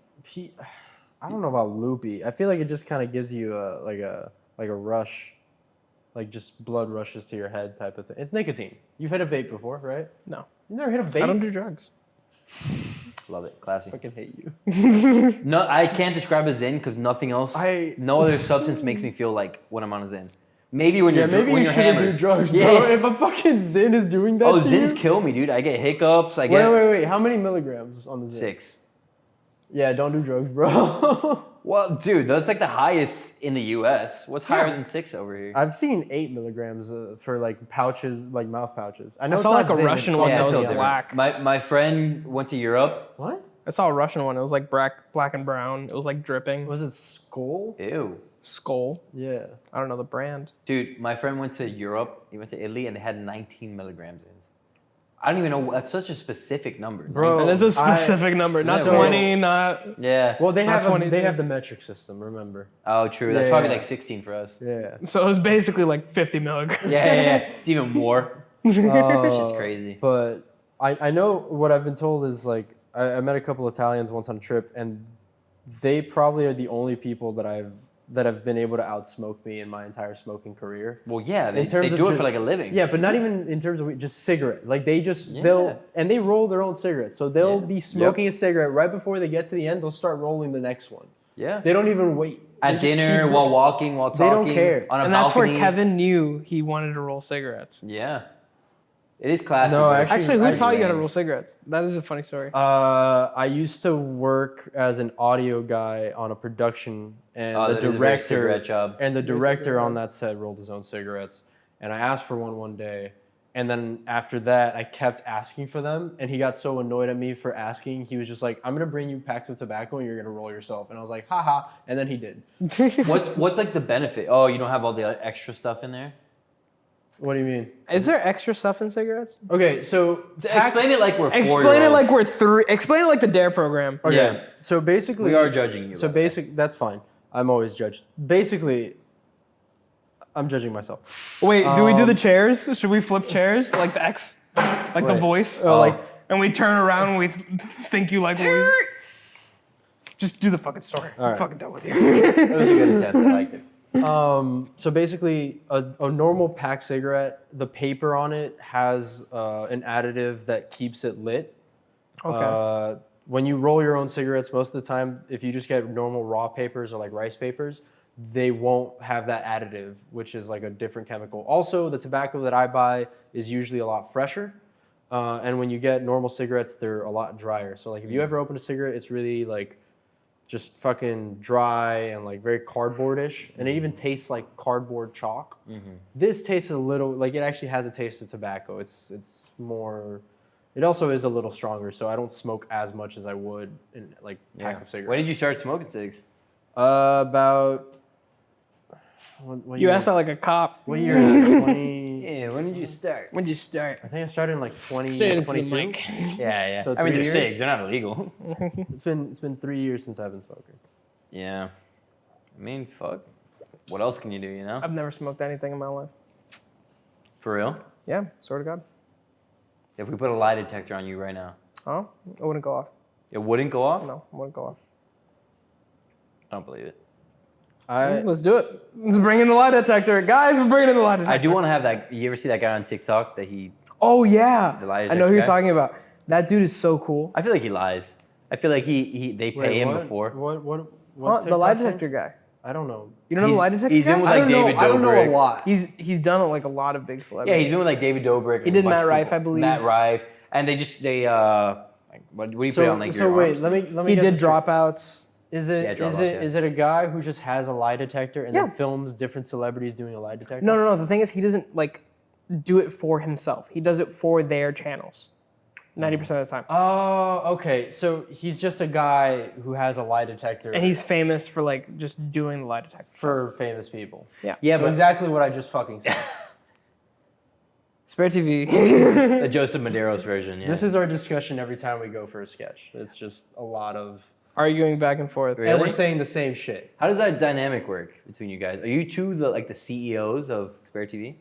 I don't know about loopy. I feel like it just kind of gives you like a rush, like just blood rushes to your head type of thing. It's nicotine. You've hit a vape before, right? No. You never hit a vape? I don't do drugs. Love it. Classy. I fucking hate you. No, I can't describe a Zin because nothing else, I- no other substance makes me feel like when I'm on a Zin. Maybe when you're maybe when you you're shouldn't hammered. do drugs, Yeah. bro. If a fucking Zyn is doing that Oh, to Zins you. kill me, dude. I get hiccups. I get Wait. How many milligrams on the Zyn? 6. Yeah, don't do drugs, bro. Well, dude, that's like the highest in the U.S. What's higher than 6 over here? I've seen 8 milligrams for like pouches, like mouth pouches. I know I it's saw not like a Zyn, Russian it's one called that was something else. black. My friend went to Europe. What? I saw a Russian one. It was like black and brown. It was like dripping. Was it Skull? Ew. Skull. Yeah. I don't know the brand. Dude, my friend went to Europe. He went to Italy, and they had 19 milligrams in. I don't even know. That's such a specific number. Bro. And it's a specific number, not so- 20, not. Yeah. Well, they Not have 20, they have the metric system. Remember? Oh, true. That's Yeah, probably yeah. like 16 for us. Yeah. So it was basically like 50 milligrams. Yeah. It's even more. Shit's crazy. But I know what I've been told is like I met a couple Italians once on a trip, and they probably are the only people that have been able to outsmoke me in my entire smoking career. Well, yeah. They In terms do of it just- for like a living. Yeah, but not even in terms of just cigarette. Like they just Yeah. they roll their own cigarettes. So they'll Yeah. be smoking a cigarette right before they get to the end. They'll start rolling the next one. Yeah. They don't even wait. They At just dinner, keep- while walking, while They talking. don't care. On a And that's where balcony. Kevin knew he wanted to roll cigarettes. Yeah. It is classic. No, bro. actually, Who I- taught you how to roll cigarettes? That is a funny story. I used to work as an audio guy on a production, and Oh, the that is a very director cigarette job. and the Very director cigarette on that set rolled his own cigarettes, and I asked for one day, and then after that I kept asking for them, and he got so annoyed at me for asking. He was just like, "I'm gonna bring you packs of tobacco, and you're gonna roll yourself," and I was like, "Haha," and then he did. What's like the benefit? Oh, you don't have all the extra stuff in there? What do you mean? Is there extra stuff in cigarettes? Okay, so Explain it like we're Explain it 4-year-olds. like we're 3. Explain it like the DARE program. Okay, Yeah. so basically We are judging you. So about that. basic, that's fine. I'm always judged. Basically, I'm judging myself. Wait, do we do the Um, chairs? Should we flip chairs like the X, like the Wait. voice? Oh, like And we turn around and we think you like. Just do the fucking story. All I'm right. fucking done with you. That was a good attempt. I liked it. so basically, a normal pack cigarette, the paper on it has an additive that keeps it lit. Okay. When you roll your own cigarettes, most of the time, if you just get normal raw papers or like rice papers, they won't have that additive, which is like a different chemical. Also, the tobacco that I buy is usually a lot fresher. And when you get normal cigarettes, they're a lot drier. So like if you ever open a cigarette, it's really like just fucking dry and like very cardboardish. And it even tastes like cardboard chalk. This tastes a little, like it actually has a taste of tobacco. It's more, it also is a little stronger. So I don't smoke as much as I would in like pack of cigarettes. When did you start smoking cigs? About, what You year? asked that like a cop. What year is it? 20, Yeah, when did you start? When'd you start? I think I started in like 20, Say it into the 22. mic. Yeah, yeah. So I mean, 3 they're years? cigs. They're not illegal. It's been 3 years since I've been smoking. Yeah. I mean, fuck. What else can you do, you know? I've never smoked anything in my life. For real? Yeah, swear to God. If we put a lie detector on you right now, Oh, it wouldn't go off. it wouldn't go off? No, it wouldn't go off. I don't believe it. Let's do it. Let's bring in the lie detector. Guys, we're bringing in the lie detector. I do want to have that. You ever see that guy on TikTok that he. Oh, yeah. The lie I know who you're detector guy? talking about. That dude is so cool. I feel like he lies. I feel like they pay him before. What The lie TikTok thing? detector guy. I don't know. You don't know the lie detector he's guy? been with I like don't know. David Dobrik. I don't know a lot. He's done like a lot of big Yeah, celebrities. he's been with like David Dobrik. He did Matt Rife, I believe. Matt Rife, and they like, what do you put on like So your wait, arms? let me He get did this straight. dropouts. Is Yeah, it dropouts, yeah. is it a guy who just has a lie detector and Yeah. then films different celebrities doing a lie detector? No. The thing is, he doesn't like do it for himself. He does it for their channels. 90% of the time. Oh, okay. So he's just a guy who has a lie detector And he's famous for like just doing the lie detector. for tests. famous people. Yeah. Yeah, So but exactly what I just fucking said. Spare TV. the Joseph Madero's version. Yeah. This is our discussion every time we go for a sketch. It's just a lot of, Arguing back and forth. Really? and we're saying the same shit. How does that dynamic work between you guys? Are you two the CEOs of Spare TV?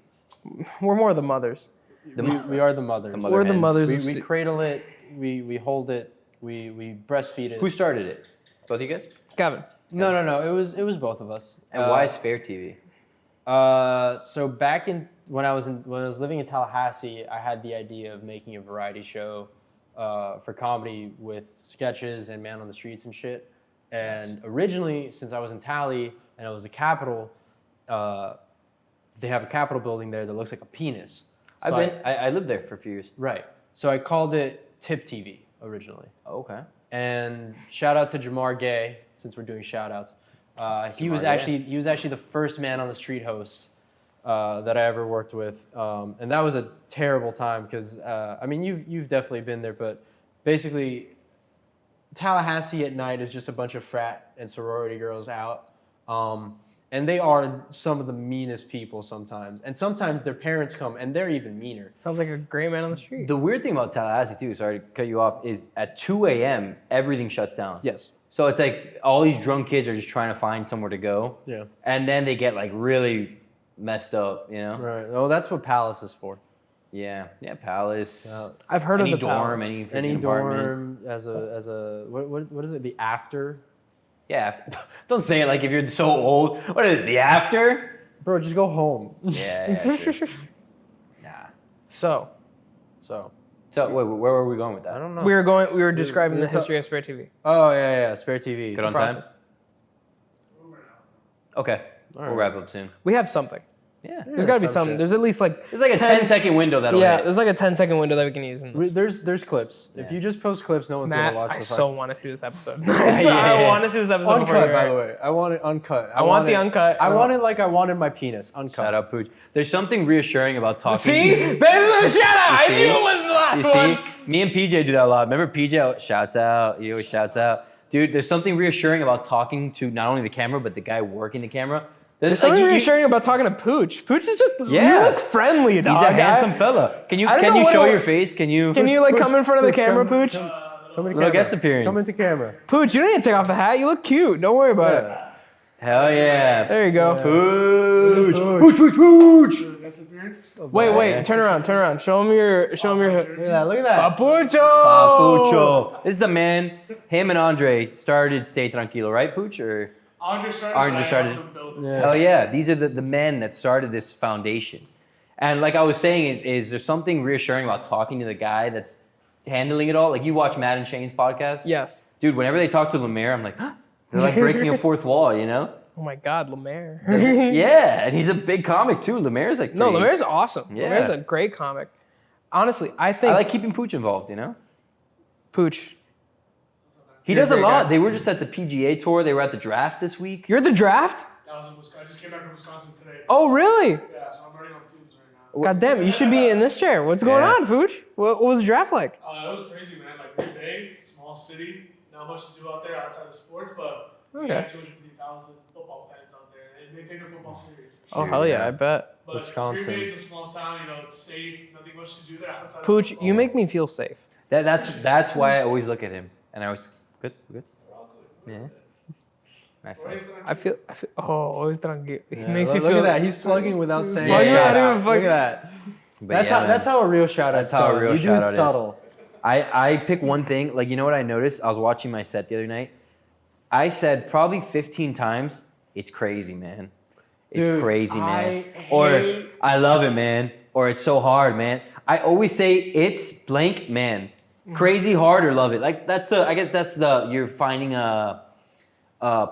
We're more the mothers. We are the mothers. The mother We're the hens. mothers. We cradle it. We hold it. We breastfeed it. Who started it? Both of you guys? Gavin. No. It was both of us. And why Spare TV? So back when I was living in Tallahassee, I had the idea of making a variety show for comedy with sketches and man on the streets and shit. And originally, since I was in Tally and it was the capital, they have a Capitol building there that looks like a penis. So I lived there for a few years. Right. So I called it Tip TV originally. Oh, okay. And shout out to Jamar Gay, since we're doing shout outs. He was Gay. actually the first man on the street host that I ever worked with. And that was a terrible time because I mean you've definitely been there, but basically Tallahassee at night is just a bunch of frat and sorority girls out. And they are some of the meanest people sometimes. And sometimes their parents come and they're even meaner. Sounds like a great man on the street. The weird thing about Tallahassee too, sorry to cut you off, is at 2 a.m. everything shuts down. Yes. So it's like all these drunk kids are just trying to find somewhere to go. Yeah. And then they get like really messed up, you know? Right. Oh, that's what Palace is for. Yeah. Yeah, Palace. I've heard Any of the dorm, Palace. any Any apartment. dorm as a what is it? The after? Yeah. Don't say it like if you're so old. What is it, the after? Bro, just go home. Yeah, sure. Nah. So, So So wait, where were we going with that? I don't know. we were describing we the were history of Spare TV. Oh yeah, Spare TV. Good on time? Process. Okay. All We'll right. wrap up soon. We have something. Yeah. There's got to be some something. shit. There's at least like There's like a 10-second window that'll yeah. hit. There's like a 10-second window that we can use in this. There's clips. If Yeah. you just post clips, no one's Matt, gonna watch I the so want to see this episode. yeah. I want to see this episode. before uncut. you're By right. the way, I want it uncut. I want the uncut. I want it like I wanted my penis uncut. Shout out, Pooch. There's something reassuring about talking. See, there's the shout out. I You knew see? it was the last You one. see, me and PJ do that a lot. Remember PJ shouts out. He always shouts out. Dude, there's something reassuring about talking to not only the camera but the guy working the camera. There's something reassuring about talking to Pooch. Pooch is just Yeah. you look friendly, He's dog. a handsome fella. Can you I don't can know you what show it- your face? Can you? Can you like come in front of the camera, Pooch? Come into Little camera. guest appearance. Come into camera. Pooch, you don't need to take off the hat. You look cute. Don't worry about it. Yeah. Hell yeah. There you go. Yeah. Pooch. Pooch. Pooch. Pooch. Guest appearance. Wait, turn around. Show him your. Look at that. Look at that. Papucho. Papucho. This is the man. Him and Andre started Stay Tranquilo, right, Pooch? Or Andre started. Andre but I started. helped him build it. Yeah. hell yeah. These are the men that started this foundation. And like I was saying, is there something reassuring about talking to the guy that's handling it all? Like you watch Matt and Shane's podcast? Yes. Dude, whenever they talk to Lemaire, I'm like, huh? They're like breaking a fourth wall, you know? Oh my God, Lemaire. Yeah, and he's a big comic too. Lemaire's like No, pretty- Lemaire's awesome. Yeah. Lemaire's a great comic. Honestly, I think I like keeping Pooch involved, you know? Pooch. He You're a does a great lot. guy. They were just at the PGA tour. They were at the draft this week. You're at the draft? That was in Wisconsin. I just came back from Wisconsin today. Oh, really? Yeah, so I'm running on fumes right now. God damn, you should be in this chair. What's going Yeah. on, Pooch? What was the draft like? It was crazy, man. Like Green Bay, small city, not much to do out there outside of sports, but we Okay. had 250,000 football fans out there, and they take their football serious. For Oh, sure. hell yeah, I bet. But Wisconsin. Green Bay is a small town, it's safe, nothing much to do there outside Pooch, of football. you make me feel safe. That's why I always look at him. And I was good. We're all good. Yeah. Nice. Reyes, then I feel oh, always tranquilo. He Yeah, makes me look feel at that. He's plugging without saying Plugging shout without out. even Look fucking- at that. But That's yeah, how that's how a real shout out's That's how a done. real You do it shout-out is. subtle. I pick one thing. Like, you know what I noticed? I was watching my set the other night. I said probably 15 times, it's crazy, man. It's Dude, crazy, man. I Or hate- I love it, man. Or it's so hard, man. I always say it's blank, man. Crazy hard or love it. Like I guess that's you're finding a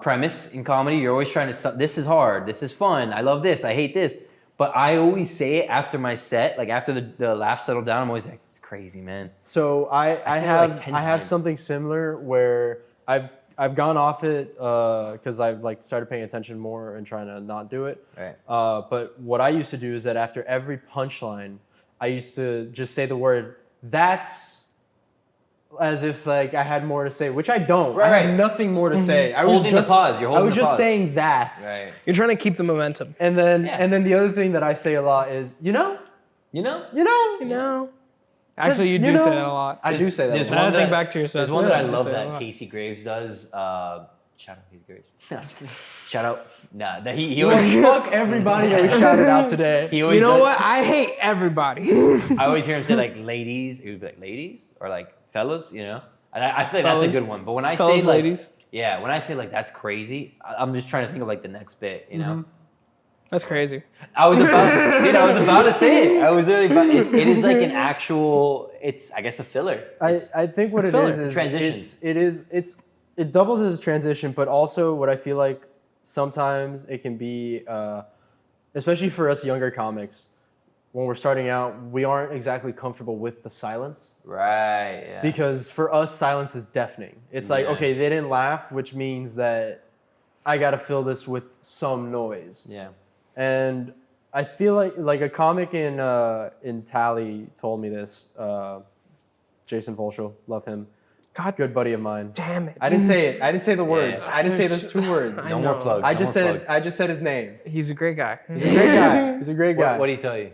premise in comedy. You're always trying to, this is hard. This is fun. I love this. I hate this. But I always say it after my set, like after the laughs settle down, I'm always like, it's crazy, man. So I say it like have 10 I have times. something similar where I've gone off it because I've like started paying attention more and trying to not do it. Right. But what I used to do is that after every punchline, I used to just say the word "that's," as if like I had more to say, which I don't. I Right. had nothing more to say. I was Holding the just pause. You're I holding was the just pause. saying that. You're trying to keep the momentum. And then Yeah. and then the other thing that I say a lot is, You know? you know. You know. Actually, you you do know, say that a lot. I do say that. There's a Now lot. that I think back to your There's sets, one that I you love say it a that lot. Casey Graves does. Shout out Casey Graves. No, I'm just kidding. Shout out. Nah, that he Well, always. fuck everybody that we shouted out today. He always You know does- what? I hate everybody. I always hear him say like ladies. He would be like ladies or like fellas, you know. And I feel like that's Fellas. a good one. But when I Fellas, say like, ladies. yeah, when I say like that's crazy, I'm just trying to think of like the next bit, you know. That's crazy. I was about to say it. I was literally about. It is like an actual. It's I guess a filler. I think what it's it filler. is Transition. it doubles as a transition, but also what I feel like sometimes it can be especially for us younger comics, when we're starting out, we aren't exactly comfortable with the silence. Right. Yeah. Because for us, silence is deafening. It's like, Yeah. okay, they didn't laugh, which means that I got to fill this with some noise. Yeah. And I feel like a comic in Tally told me this. Jason Volschel, love him. God, Good buddy of mine. damn it. I didn't say it. I didn't say the words. Yeah. I didn't say those 2 words. I No know. more plugs. I no just more said plugs. I just said his name. He's a great guy. He's a great guy. He's a great guy. What did he tell you?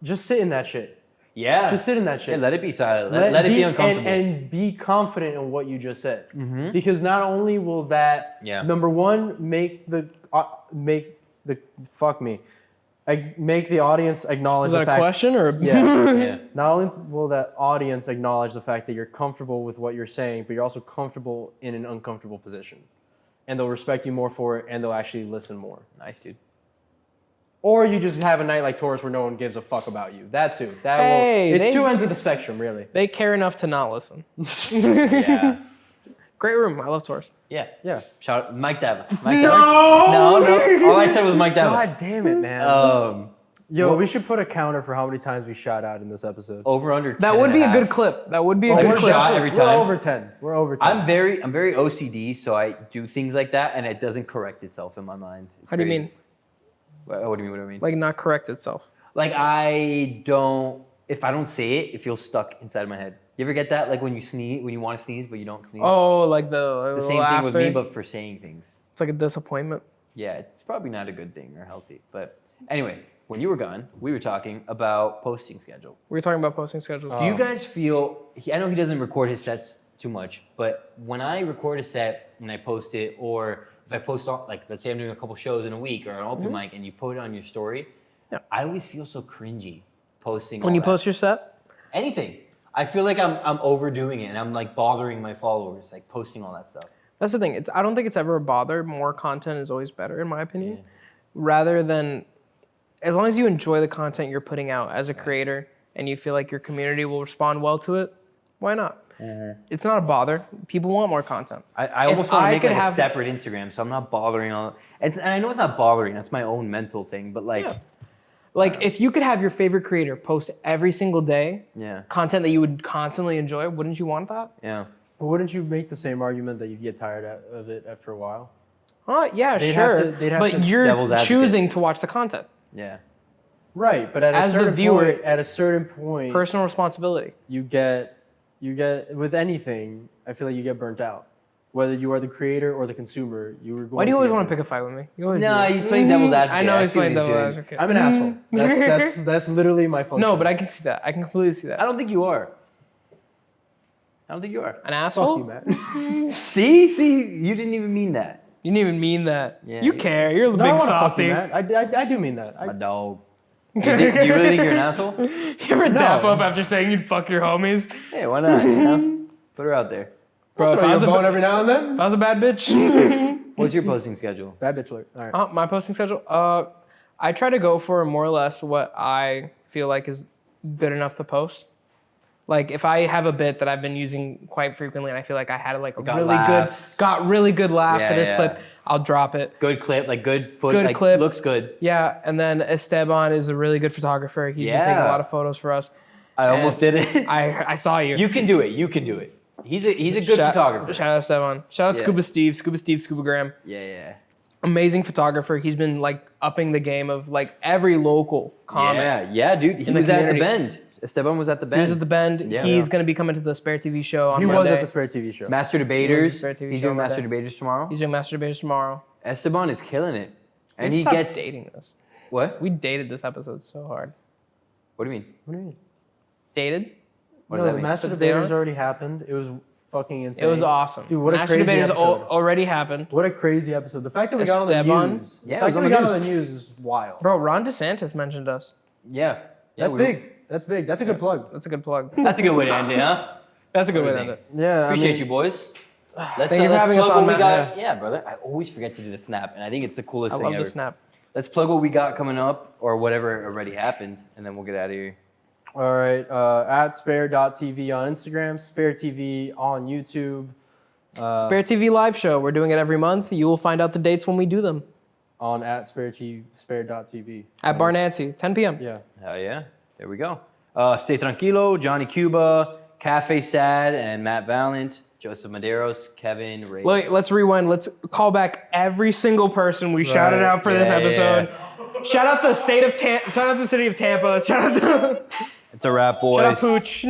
Just sit in that shit. Yeah. Just sit in that shit. Yeah, let it be silent. Let it be uncomfortable. And be confident in what you just said. Because not only will that, Yeah. number one, make the audience acknowledge Was the that a fact. question or? Yeah. Yeah. Not only will that audience acknowledge the fact that you're comfortable with what you're saying, but you're also comfortable in an uncomfortable position, and they'll respect you more for it, and they'll actually listen more. Nice, dude. Or you just have a night like Taurus where no one gives a fuck about you. That too. Hey, it's they- 2 ends of the spectrum, really. They care enough to not listen. Yeah. Great room. I love Taurus. Yeah. Yeah. Shout out Mike Dava. Mike Dava. No. All I said was Mike Dava. God damn it, man. Yo, well- we should put a counter for how many times we shout out in this episode. Over under 10 That would and be a half. good clip. That would be a Oh, good we're clip. shot every We're time. over 10. We're over 10. I'm very OCD, so I do things like that, and it doesn't correct itself in my mind. It's How do you great. mean? What do you mean? What do I mean? Like not correct itself. Like I don't. If I don't say it, it feels stuck inside my head. You ever get that? Like when you sneeze, when you want to sneeze but you don't sneeze. Oh, like the It's the same thing with me, but for saying things. It's like a disappointment. Yeah, it's probably not a good thing or healthy. But anyway, when you were gone, we were talking about posting schedule. We were talking about posting schedules. Do you guys feel? I know he doesn't record his sets too much, but when I record a set and I post it, or if I post on, like, let's say I'm doing a couple shows in a week or an open mic, and you put it on your story, Yeah. I always feel so cringy posting. when all you that. post your set? anything, I feel like I'm overdoing it and I'm like bothering my followers, like posting all that stuff. That's the thing. I don't think it's ever a bother. More content is always better, in my opinion. Rather than, as long as you enjoy the content you're putting out as a creator and you feel like your community will respond well to it, why not? It's not a bother. People want more content. I almost want to I make could like have- a separate Instagram, so I'm not bothering all. And I know it's not bothering. That's my own mental thing. But like, Yeah. Like if you could have your favorite creator post every single day yeah, content that you would constantly enjoy, wouldn't you want that? yeah. But wouldn't you make the same argument that you get tired of it after a while? Yeah, They'd have sure. to- they'd have but to- you're Devil's advocate. choosing to watch the content. Yeah. Right, but at As a the certain viewer- point, at a certain point, Personal responsibility. you get with anything. I feel like you get burnt out. Whether you are the creator or the consumer, you were going. Why do you always want to get pick a fight with me? You always No, do. he's playing devil's advocate. I know he's see what playing devil's doing. advocate. I'm an asshole. That's literally my function. No, but I can see that. I can completely see that. I don't think you are. I don't think you are. An fuck asshole? you, man. See, you didn't even mean that. You didn't even mean that. Yeah, you yeah. care. You're the No, I big wanna fuck you, softy. man. I do mean that. A dog. Do you really think you're an asshole? You ever dap up after saying you'd fuck your homies? Hey, why not? You know? Put her out there. Bro, if Throw I you was a a bone ba- every now and then. if I was a bad bitch. What's your posting schedule? Bad bitch alert. All right. My posting schedule? I try to go for more or less what I feel like is good enough to post. Like if I have a bit that I've been using quite frequently and I feel like I had like a Got really laughs. got really good laugh Yeah, for this yeah. clip, I'll drop it. Good clip, like good foot, Good like clip. looks good. Yeah, and then Esteban is a really good photographer. He's been taking a Yeah. lot of photos for us. I almost did it. I saw you. You can do it. You can do it. He's a good photographer. Shout out Esteban. Shout out Yeah. Scuba Steve, Scuba Graham. Yeah. Amazing photographer. He's been like upping the game of like every local comic. Yeah, dude. He In the was at the community. Bend. Esteban was at the Bend. He was at the Bend. Yeah. He's gonna be coming to the Spare TV show on He Monday. was at the Spare TV show. Master He was Debaters. at Spare TV He's show doing Master Monday. Debaters tomorrow. He's doing Master Debaters tomorrow. Esteban is killing it. And We he stopped gets dating this. what? We dated this episode so hard. What do you mean? What do you mean? Dated? What No, does that the mean? Master Put the date Debaters on? already happened. It was fucking insane. It was awesome. Dude, what a Master crazy Debaters episode. already happened. What a crazy episode. The fact that we got on the Esteban? news. Yeah, it the was fact that on we the got news. on the news is wild. Bro, Ron DeSantis mentioned us. Yeah. That's we- big. That's big. That's a good plug. That's a good plug. That's a good way to end it, huh? That's a good way to What do end you it. Yeah, Appreciate you, boys. Let's, Thank you for having us plug on, what we Matt. got. Yeah, brother. I always forget to do the snap, and I think it's the coolest I thing love ever. the snap. Let's plug what we got coming up, or whatever already happened, and then we'll get out of here. All right. At spare.tv on Instagram, spare TV on YouTube. Spare TV live show. We're doing it every month. You will find out the dates when we do them. on at spare.tv. At Bar Nancy, 10 p.m. Yeah. Hell yeah. There we go. Stay Tranquilo, Johnny Cuba, Cafe Sad, and Matt Valent, Joseph Medeiros, Kevin Reyes. Let's rewind. Let's call back every single person we shouted out for this Yeah, episode. Shout out the state of shout out the city of Tampa. Shout out It's a wrap, boys. Shout out Pooch.